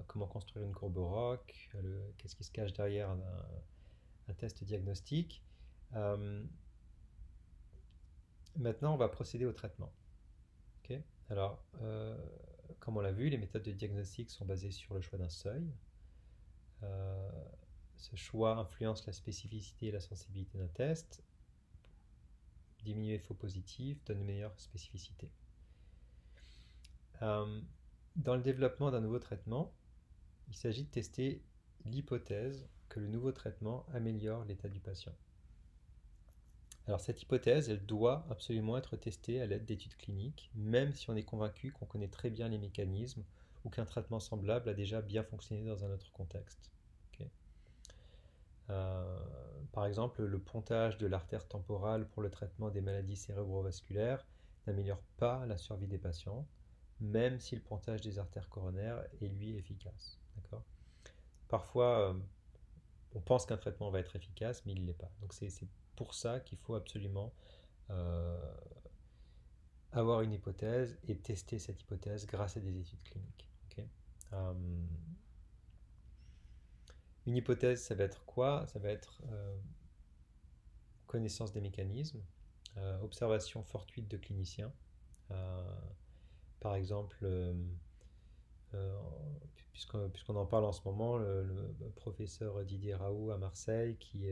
[SPEAKER 1] comment construire une courbe ROC, qu'est-ce qui se cache derrière un test diagnostique. Euh, Maintenant, on va procéder au traitement. Ok. Alors, comme on l'a vu, les méthodes de diagnostic sont basées sur le choix d'un seuil. Euh, Ce choix influence la spécificité et la sensibilité d'un test. Diminuer faux positifs donne une meilleure spécificité. Euh, Dans le développement d'un nouveau traitement, il s'agit de tester l'hypothèse que le nouveau traitement améliore l'état du patient. Alors cette hypothèse, elle doit absolument être testée à l'aide d'études cliniques, même si on est convaincu qu'on connaît très bien les mécanismes ou qu'un traitement semblable a déjà bien fonctionné dans un autre contexte. Ok. Euh, Par exemple, le pontage de l'artère temporale pour le traitement des maladies cérébrovasculaires n'améliore pas la survie des patients, même si le pontage des artères coronaires est lui efficace. D'accord. Parfois, on pense qu'un traitement va être efficace, mais il ne l'est pas. Donc c'est pour ça qu'il faut absolument euh, avoir une hypothèse et tester cette hypothèse grâce à des études cliniques. Ok. Euh, une hypothèse, ça va être quoi? Ça va être connaissance des mécanismes, observation fortuite de cliniciens. Euh, Par exemple, euh, puisqu'on en parle en ce moment, le professeur Didier Raoult à Marseille qui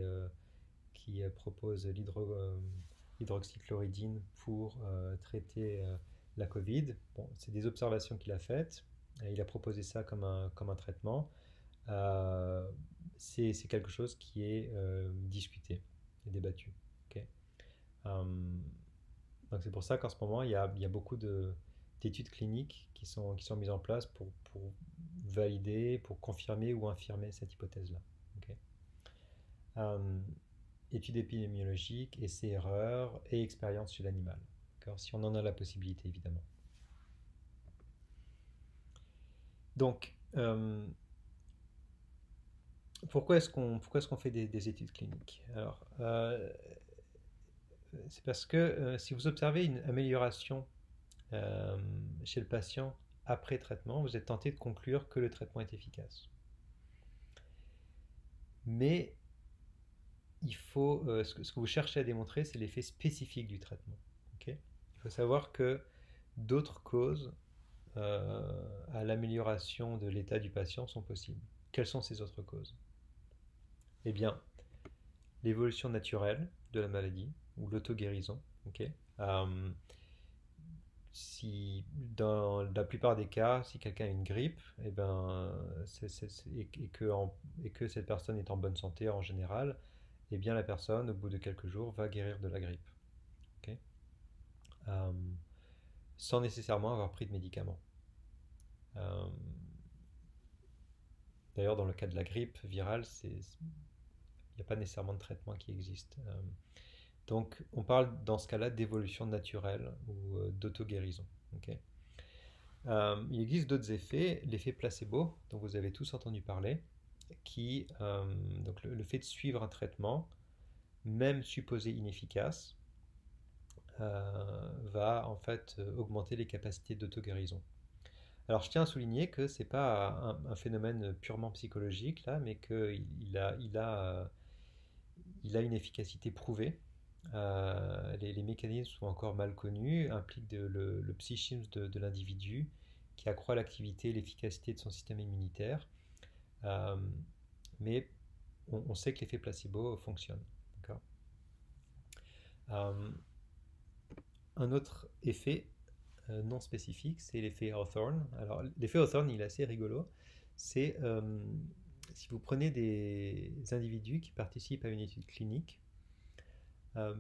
[SPEAKER 1] propose l'hydroxychloroquine pour traiter la Covid. Bon, c'est des observations qu'il a faites. Et il a proposé ça comme un traitement. Euh, c'est quelque chose qui est discuté et débattu. Ok. Euh, donc c'est pour ça qu'en ce moment, il y a beaucoup d'études cliniques qui sont mises en place pour valider, pour confirmer ou infirmer cette hypothèse-là. Ok. Euh, Études épidémiologiques, essais-erreurs et expériences chez l'animal. Si on en a la possibilité, évidemment. Donc, pourquoi est-ce qu'on fait des études cliniques? Alors, c'est parce que si vous observez une amélioration euh, chez le patient après traitement, vous êtes tenté de conclure que le traitement est efficace. Mais ce que vous cherchez à démontrer, c'est l'effet spécifique du traitement. Ok. Il faut savoir que d'autres causes à l'amélioration de l'état du patient sont possibles. Quelles sont ces autres causes? Eh bien, l'évolution naturelle de la maladie ou l'auto-guérison. Ok. Euh, Si dans la plupart des cas, si quelqu'un a une grippe, eh ben, et que cette personne est en bonne santé en général, eh bien la personne, au bout de quelques jours, va guérir de la grippe. Ok. Euh, Sans nécessairement avoir pris de médicaments. Euh, D'ailleurs, dans le cas de la grippe virale, il n'y a pas nécessairement de traitement qui existe. Donc, on parle dans ce cas-là d'évolution naturelle ou d'auto-guérison. Ok. Il existe d'autres effets, l'effet placebo, dont vous avez tous entendu parler. donc le fait de suivre un traitement, même supposé inefficace, va en fait augmenter les capacités d'auto-guérison. Alors je tiens à souligner que c'est pas un phénomène purement psychologique là, mais qu'il a une efficacité prouvée. Les mécanismes sont encore mal connus, impliquent le psychisme de l'individu qui accroît l'activité et l'efficacité de son système immunitaire. Euh, mais on sait que l'effet placebo fonctionne. D'accord. Euh, un autre effet non spécifique, c'est l'effet Hawthorne. Alors, l'effet Hawthorne, il est assez rigolo. C'est si vous prenez des individus qui participent à une étude clinique,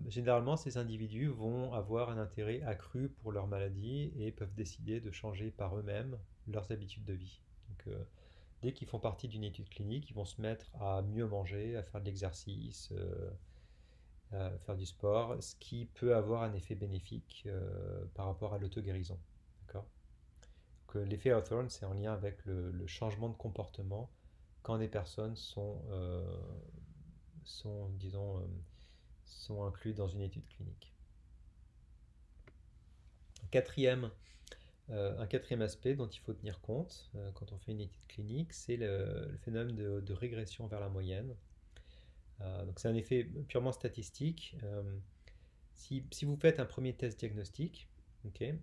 [SPEAKER 1] généralement, ces individus vont avoir un intérêt accru pour leur maladie et peuvent décider de changer par eux-mêmes leurs habitudes de vie. Donc, dès qu'ils font partie d'une étude clinique, ils vont se mettre à mieux manger, à faire de l'exercice, à faire du sport, ce qui peut avoir un effet bénéfique par rapport à l'auto-guérison. D'accord. Donc, l'effet Hawthorne, c'est en lien avec le changement de comportement quand des personnes disons, sont inclus dans une étude clinique. Quatrième un quatrième aspect dont il faut tenir compte quand on fait une étude clinique, c'est le phénomène de régression vers la moyenne. Donc c'est un effet purement statistique. Si vous faites un premier test diagnostic, okay,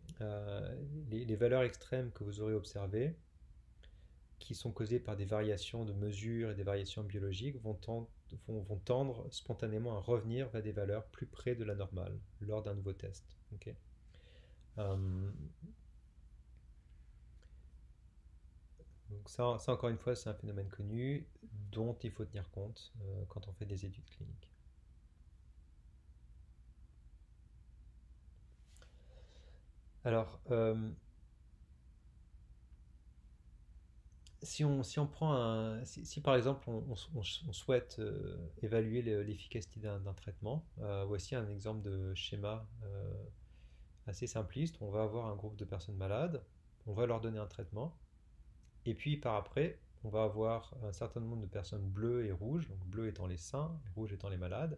[SPEAKER 1] les valeurs extrêmes que vous aurez observées, qui sont causées par des variations de mesure et des variations biologiques, vont tendre spontanément à revenir vers des valeurs plus près de la normale lors d'un nouveau test. Okay. Donc ça, encore une fois, c'est un phénomène connu dont il faut tenir compte quand on fait des études cliniques. Alors, si on prend si par exemple on souhaite évaluer l'efficacité d'un traitement, voici un exemple de schéma assez simpliste. On va avoir un groupe de personnes malades, on va leur donner un traitement, et puis par après, on va avoir un certain nombre de personnes bleues et rouges, donc bleu étant les sains, rouge étant les malades,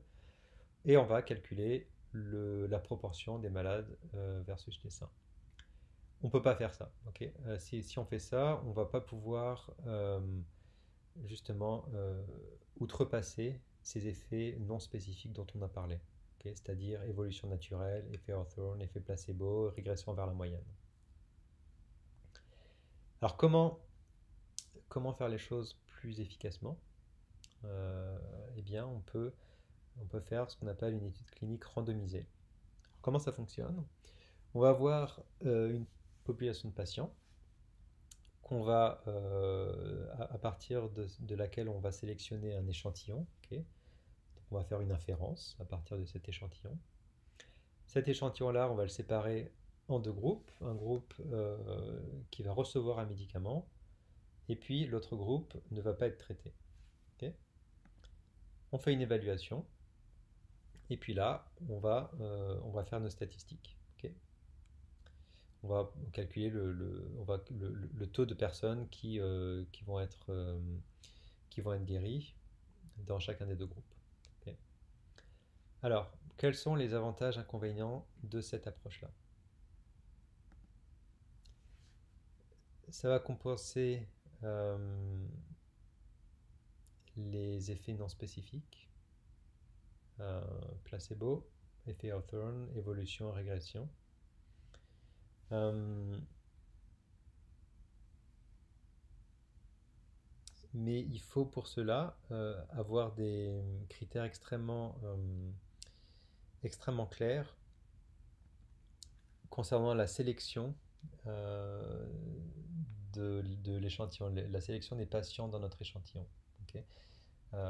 [SPEAKER 1] et on va calculer la proportion des malades versus les sains. On ne peut pas faire ça. Okay. Si on fait ça, on ne va pas pouvoir justement outrepasser ces effets non spécifiques dont on a parlé. Okay. C'est-à-dire évolution naturelle, effet Hawthorne, effet placebo, régression vers la moyenne. Alors comment faire les choses plus efficacement? Eh bien, on peut faire ce qu'on appelle une étude clinique randomisée. Alors, comment ça fonctionne? On va avoir une population de patients à partir de laquelle on va sélectionner un échantillon. Okay. Donc on va faire une inférence à partir de cet échantillon. Cet échantillon-là, on va le séparer en deux groupes. Un groupe qui va recevoir un médicament et puis l'autre groupe ne va pas être traité. Okay. On fait une évaluation et puis là, on va faire nos statistiques. Okay. On va calculer le taux de personnes qui vont être guéries dans chacun des deux groupes. Okay. Alors, quels sont les avantages et inconvénients de cette approche-là? Ça va compenser les effets non spécifiques, placebo, effet Hawthorne, évolution, régression. Mais il faut pour cela avoir des critères extrêmement clairs concernant la sélection de l'échantillon, la sélection des patients dans notre échantillon. Okay.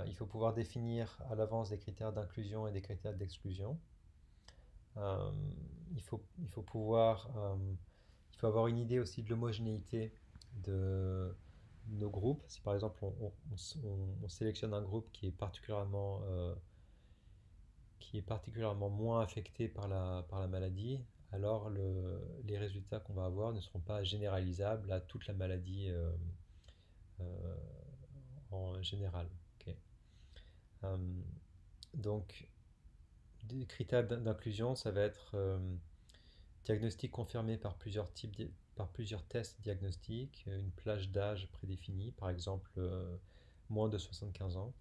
[SPEAKER 1] Il faut pouvoir définir à l'avance des critères d'inclusion et des critères d'exclusion. Il faut pouvoir, il faut avoir une idée aussi de l'homogénéité de nos groupes. Si par exemple on sélectionne un groupe qui est particulièrement moins affecté par la maladie, alors les résultats qu'on va avoir ne seront pas généralisables à toute la maladie en général. Ok. Euh, donc, des critères d'inclusion, ça va être diagnostic confirmé par par plusieurs tests diagnostiques, une plage d'âge prédéfinie, par exemple moins de 75 ans.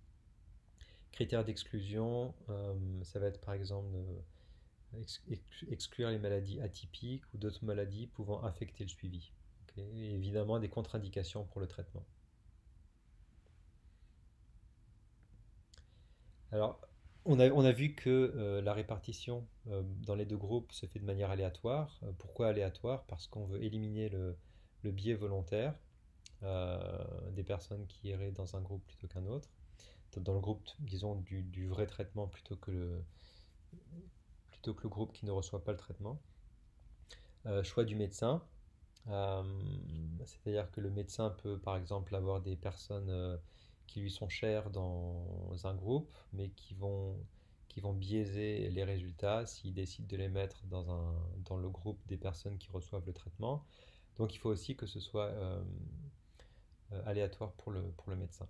[SPEAKER 1] Critères d'exclusion, ça va être par exemple exclure les maladies atypiques ou d'autres maladies pouvant affecter le suivi. Ok. Et évidemment, des contre-indications pour le traitement. Alors, on a vu que la répartition dans les deux groupes se fait de manière aléatoire. Pourquoi aléatoire? Parce qu'on veut éliminer le biais volontaire des personnes qui iraient dans un groupe plutôt qu'un autre. Dans le groupe, disons, du vrai traitement plutôt que le groupe qui ne reçoit pas le traitement. Choix du médecin. Euh, C'est-à-dire que le médecin peut, par exemple, avoir des personnes qui lui sont chères dans un groupe, mais qui vont biaiser les résultats s'il décide de les mettre dans le groupe des personnes qui reçoivent le traitement. Donc il faut aussi que ce soit aléatoire pour le médecin.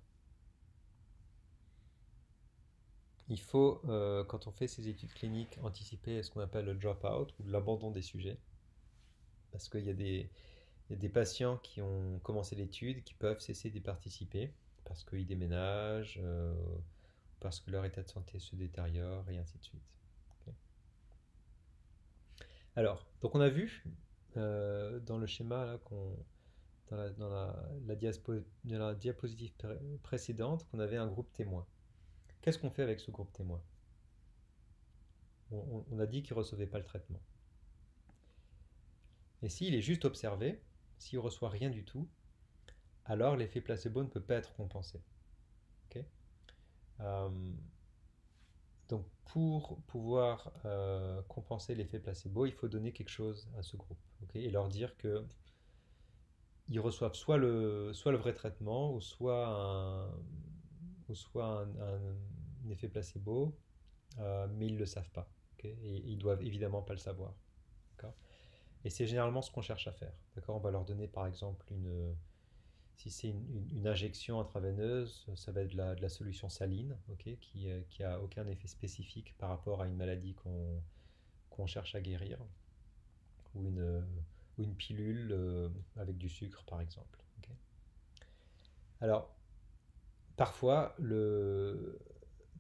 [SPEAKER 1] Il faut, quand on fait ces études cliniques, anticiper ce qu'on appelle le drop-out ou l'abandon des sujets, parce qu'il y a il y a des patients qui ont commencé l'étude qui peuvent cesser d'y participer parce qu'ils déménagent, parce que leur état de santé se détériore et ainsi de suite. Ok. Alors, donc on a vu dans le schéma là, dans la diapositive précédente qu'on avait un groupe témoin. Qu'est-ce qu'on fait avec ce groupe témoin? On a dit qu'il ne recevait pas le traitement. Et s'il est juste observé, s'il ne reçoit rien du tout, alors l'effet placebo ne peut pas être compensé. Ok. Euh, Donc, pour pouvoir compenser l'effet placebo, il faut donner quelque chose à ce groupe, ok, et leur dire que ils reçoivent soit le vrai traitement, ou soit un effet placebo, mais ils ne le savent pas, ok, et ils doivent évidemment pas le savoir. D'accord. Et c'est généralement ce qu'on cherche à faire. D'accord. On va leur donner par exemple si c'est une injection intraveineuse, ça va être de la solution saline, ok, qui a aucun effet spécifique par rapport à une maladie qu'on cherche à guérir, ou ou une pilule avec du sucre par exemple. Ok. Alors, parfois, le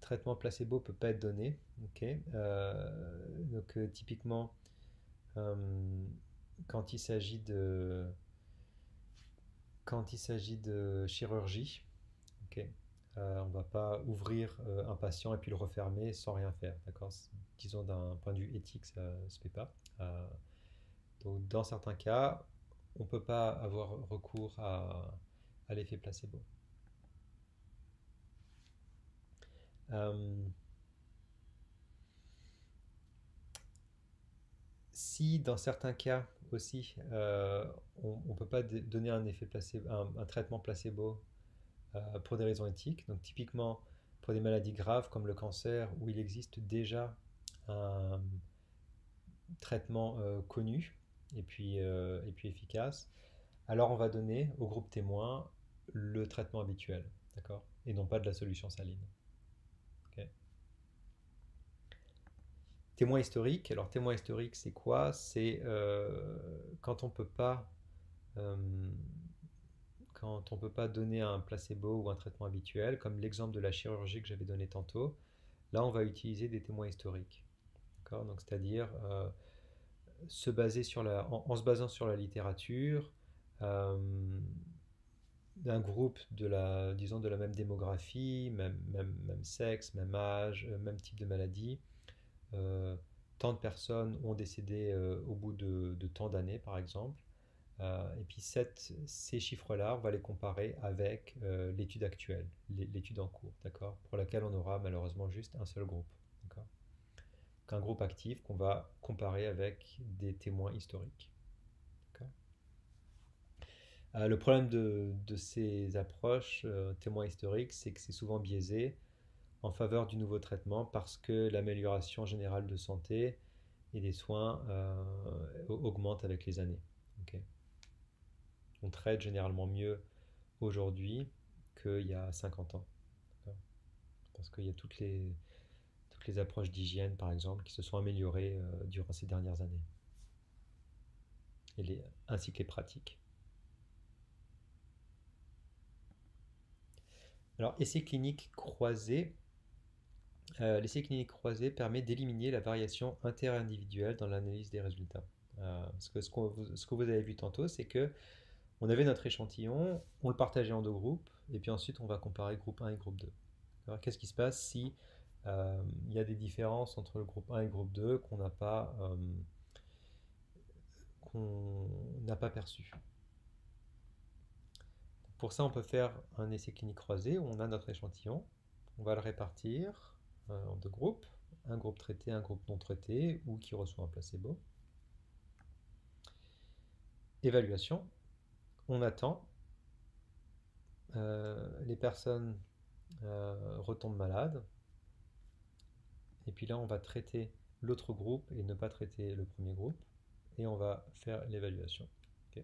[SPEAKER 1] traitement placebo peut pas être donné. Ok. Typiquement, euh, quand il s'agit quand il s'agit de chirurgie, ok. On ne va pas ouvrir un patient et puis le refermer sans rien faire, d'accord? Disons d'un point de vue éthique, ça ne se fait pas. Donc dans certains cas, on ne peut pas avoir recours à l'effet placebo. Euh, Si dans certains cas aussi, on ne peut pas donner un effet placebo, un traitement placebo pour des raisons éthiques, donc typiquement pour des maladies graves comme le cancer où il existe déjà un traitement connu et puis efficace, alors on va donner au groupe témoin le traitement habituel, d'accord? Et non pas de la solution saline. Ok. Témoin historique, alors témoin historique c'est quoi? C'est quand on peut pas euh, quand on peut pas donner un placebo ou un traitement habituel, comme l'exemple de la chirurgie que j'avais donné tantôt, là on va utiliser des témoins historiques. D'accord. Donc c'est-à-dire en se basant sur la littérature, euh, d'un groupe disons, de la même démographie, même sexe, même âge, même type de maladie. Euh, Tant de personnes ont décédé au bout de tant d'années, par exemple. Et puis ces chiffres-là, on va les comparer avec l'étude actuelle, l'étude en cours, d'accord, pour laquelle on aura malheureusement juste un seul groupe, d'accord, qu'un groupe actif qu'on va comparer avec des témoins historiques. D'accord. Le problème de ces approches témoins historiques, c'est que c'est souvent biaisé en faveur du nouveau traitement parce que l'amélioration générale de santé et des soins augmente avec les années. Ok. On traite généralement mieux aujourd'hui qu'il y a 50 ans. D'accord. Parce qu'il y a toutes les approches d'hygiène, par exemple, qui se sont améliorées durant ces dernières années, ainsi que les pratiques. Alors, l'essai clinique croisé permet d'éliminer la variation interindividuelle dans l'analyse des résultats. Parce que ce que vous avez vu tantôt, c'est que on avait notre échantillon, on le partageait en deux groupes, et puis ensuite on va comparer groupe 1 et groupe 2. Alors, qu'est-ce qui se passe si il y a des différences entre le groupe 1 et le groupe 2 qu'on n'a pas perçues? Pour ça, on peut faire un essai clinique croisé où on a notre échantillon, on va le répartir en deux groupes, un groupe traité, un groupe non traité, ou qui reçoit un placebo. Évaluation, on attend, les personnes retombent malades, et puis là on va traiter l'autre groupe et ne pas traiter le premier groupe, et on va faire l'évaluation. Ok.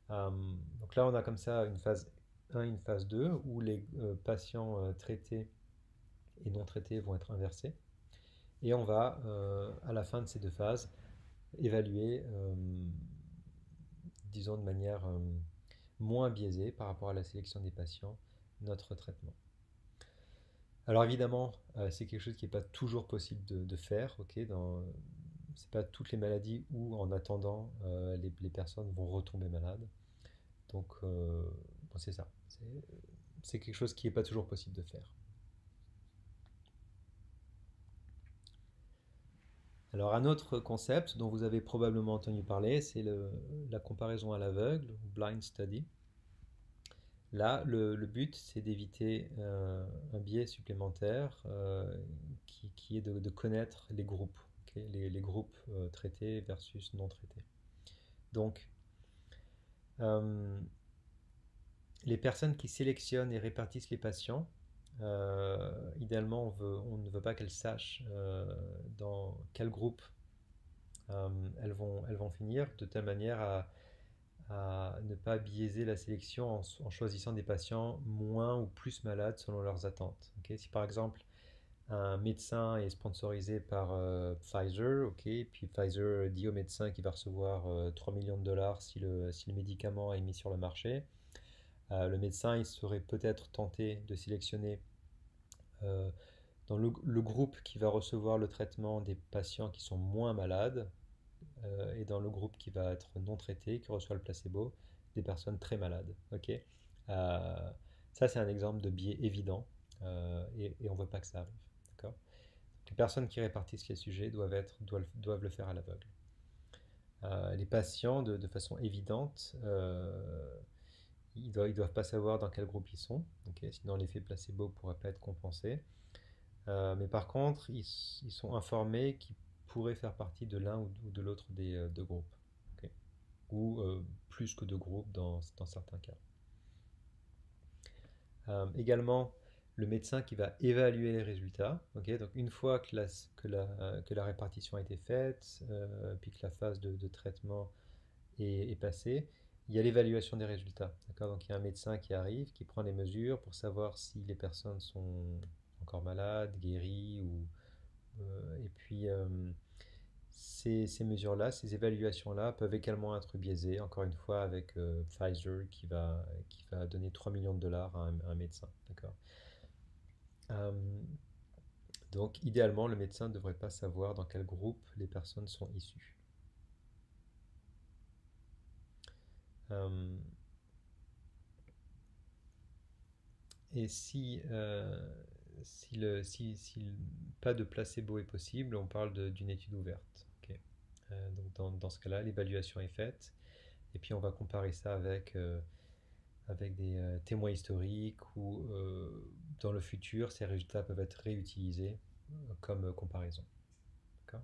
[SPEAKER 1] Donc là on a comme ça une phase 1, une phase 2, où les patients traités et non traités vont être inversés. Et on va, à la fin de ces deux phases, évaluer, disons de manière moins biaisée par rapport à la sélection des patients, notre traitement. Alors évidemment, c'est quelque chose qui n'est pas toujours possible de faire, ok, c'est pas toutes les maladies où en attendant les personnes vont retomber malades. Donc bon, c'est ça, c'est quelque chose qui n'est pas toujours possible de faire. Alors un autre concept dont vous avez probablement entendu parler, c'est la comparaison à l'aveugle, ou blind study. Là, le but, c'est d'éviter un biais supplémentaire qui est de connaître les groupes, ok, les groupes traités versus non traités. Donc, euh, les personnes qui sélectionnent et répartissent les patients, idéalement, on ne veut pas qu'elles sachent dans quel groupe elles vont finir, de telle manière à ne pas biaiser la sélection en choisissant des patients moins ou plus malades selon leurs attentes. Ok. Si par exemple un médecin est sponsorisé par Pfizer, ok, puis Pfizer dit au médecin qu'il va recevoir 3 millions de dollars si le médicament est mis sur le marché, le médecin il serait peut-être tenté de sélectionner euh, dans le groupe qui va recevoir le traitement des patients qui sont moins malades, et dans le groupe qui va être non traité, qui reçoit le placebo, des personnes très malades. Ok. Ça, c'est un exemple de biais évident, et on ne veut pas que ça arrive. D'accord. Les personnes qui répartissent les sujets doivent le faire à l'aveugle. Les patients, de façon évidente, ils doivent pas savoir dans quel groupe ils sont, ok, sinon l'effet placebo ne pourrait pas être compensé. Mais par contre, ils sont informés qu'ils pourraient faire partie de l'un ou de l'autre des deux groupes, ok, ou plus que deux groupes dans certains cas. Également, le médecin qui va évaluer les résultats, ok, donc une fois que la répartition a été faite, puis que la phase de traitement est passée, il y a l'évaluation des résultats. D'accord. Donc il y a un médecin qui arrive, qui prend les mesures pour savoir si les personnes sont encore malades, guéries, et puis ces mesures-là, ces évaluations-là peuvent également être biaisées, encore une fois avec Pfizer qui va donner 3 millions de dollars à un médecin. D'accord. Euh, donc idéalement, le médecin ne devrait pas savoir dans quel groupe les personnes sont issues. Euh, et si pas de placebo est possible, on parle d'une étude ouverte. Ok. Donc dans ce cas-là, l'évaluation est faite, et puis on va comparer ça avec des témoins historiques, ou dans le futur, ces résultats peuvent être réutilisés comme comparaison. D'accord.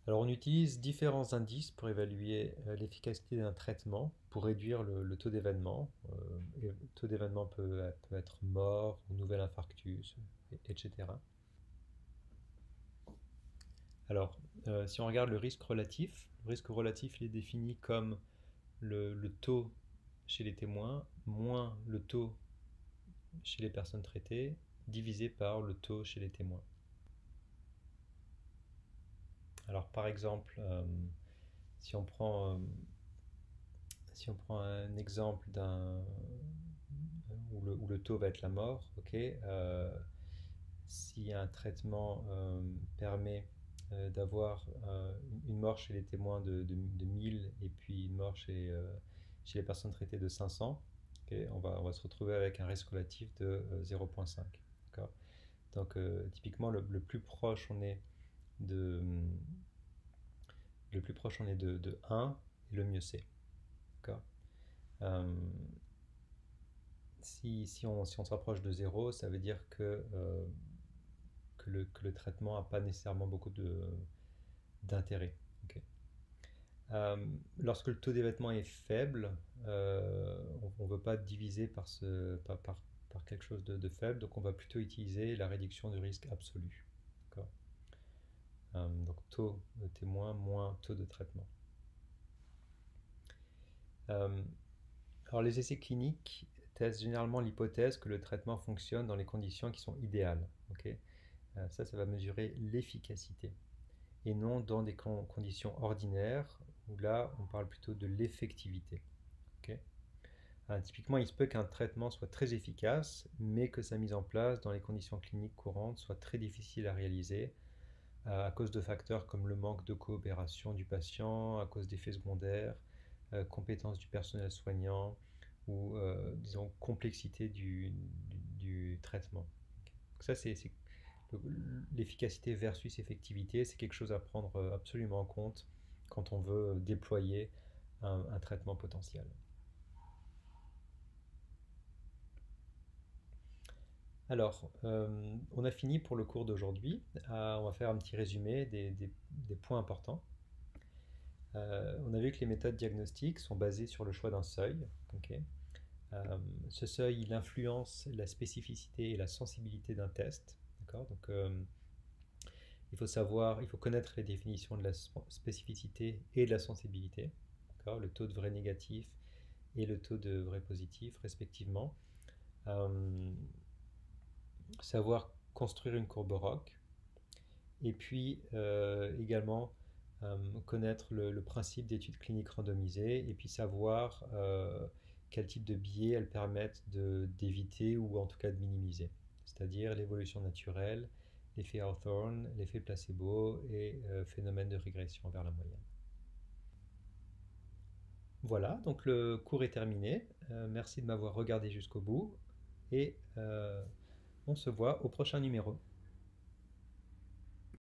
[SPEAKER 1] Alors on utilise différents indices pour évaluer l'efficacité d'un traitement, pour réduire le taux d'événement. Le taux d'événement peut être mort ou nouvel infarctus, etc. Alors, si on regarde le risque relatif il est défini comme le taux chez les témoins moins le taux chez les personnes traitées divisé par le taux chez les témoins. Alors, par exemple, si on prend, euh, si on prend un exemple où le taux va être la mort, ok, si un traitement permet d'avoir une mort chez les témoins de 1000 et puis une mort chez les personnes traitées de 500, ok, on va se retrouver avec un risque relatif de 0,5. D'accord. Donc typiquement le plus proche on est de, de 1 et le mieux c'est. D'accord. Euh, si on se rapproche de 0, ça veut dire que le traitement n'a pas nécessairement beaucoup d'intérêt. Ok. Euh, Lorsque le taux d'événement est faible, on ne veut pas diviser par quelque chose de faible, donc on va plutôt utiliser la réduction du risque absolu. D'accord. Donc taux de témoin moins taux de traitement. Euh, alors les essais cliniques testent généralement l'hypothèse que le traitement fonctionne dans les conditions qui sont idéales. Ok. Ça va mesurer l'efficacité et non dans des conditions ordinaires où là on parle plutôt de l'effectivité. Ok. Typiquement, il se peut qu'un traitement soit très efficace, mais que sa mise en place dans les conditions cliniques courantes soit très difficile à réaliser à cause de facteurs comme le manque de coopération du patient, à cause d'effets secondaires, compétences du personnel soignant ou, disons, complexité du traitement. Donc ça, c'est l'efficacité versus effectivité, c'est quelque chose à prendre absolument en compte quand on veut déployer un traitement potentiel. Alors, on a fini pour le cours d'aujourd'hui. On va faire un petit résumé des points importants. On a vu que les méthodes diagnostiques sont basées sur le choix d'un seuil. Ok. Ce seuil, il influence la spécificité et la sensibilité d'un test. D'accord. Donc, il faut connaître les définitions de la spécificité et de la sensibilité. D'accord. Le taux de vrai négatif et le taux de vrai positif, respectivement. Euh, Savoir construire une courbe ROC. Et puis également connaître le principe d'études cliniques randomisées et puis savoir quel type de biais elles permettent d'éviter ou en tout cas de minimiser. C'est-à-dire l'évolution naturelle, l'effet Hawthorne, l'effet placebo et phénomène de régression vers la moyenne. Voilà, donc le cours est terminé. Merci de m'avoir regardé jusqu'au bout et on se voit au prochain numéro.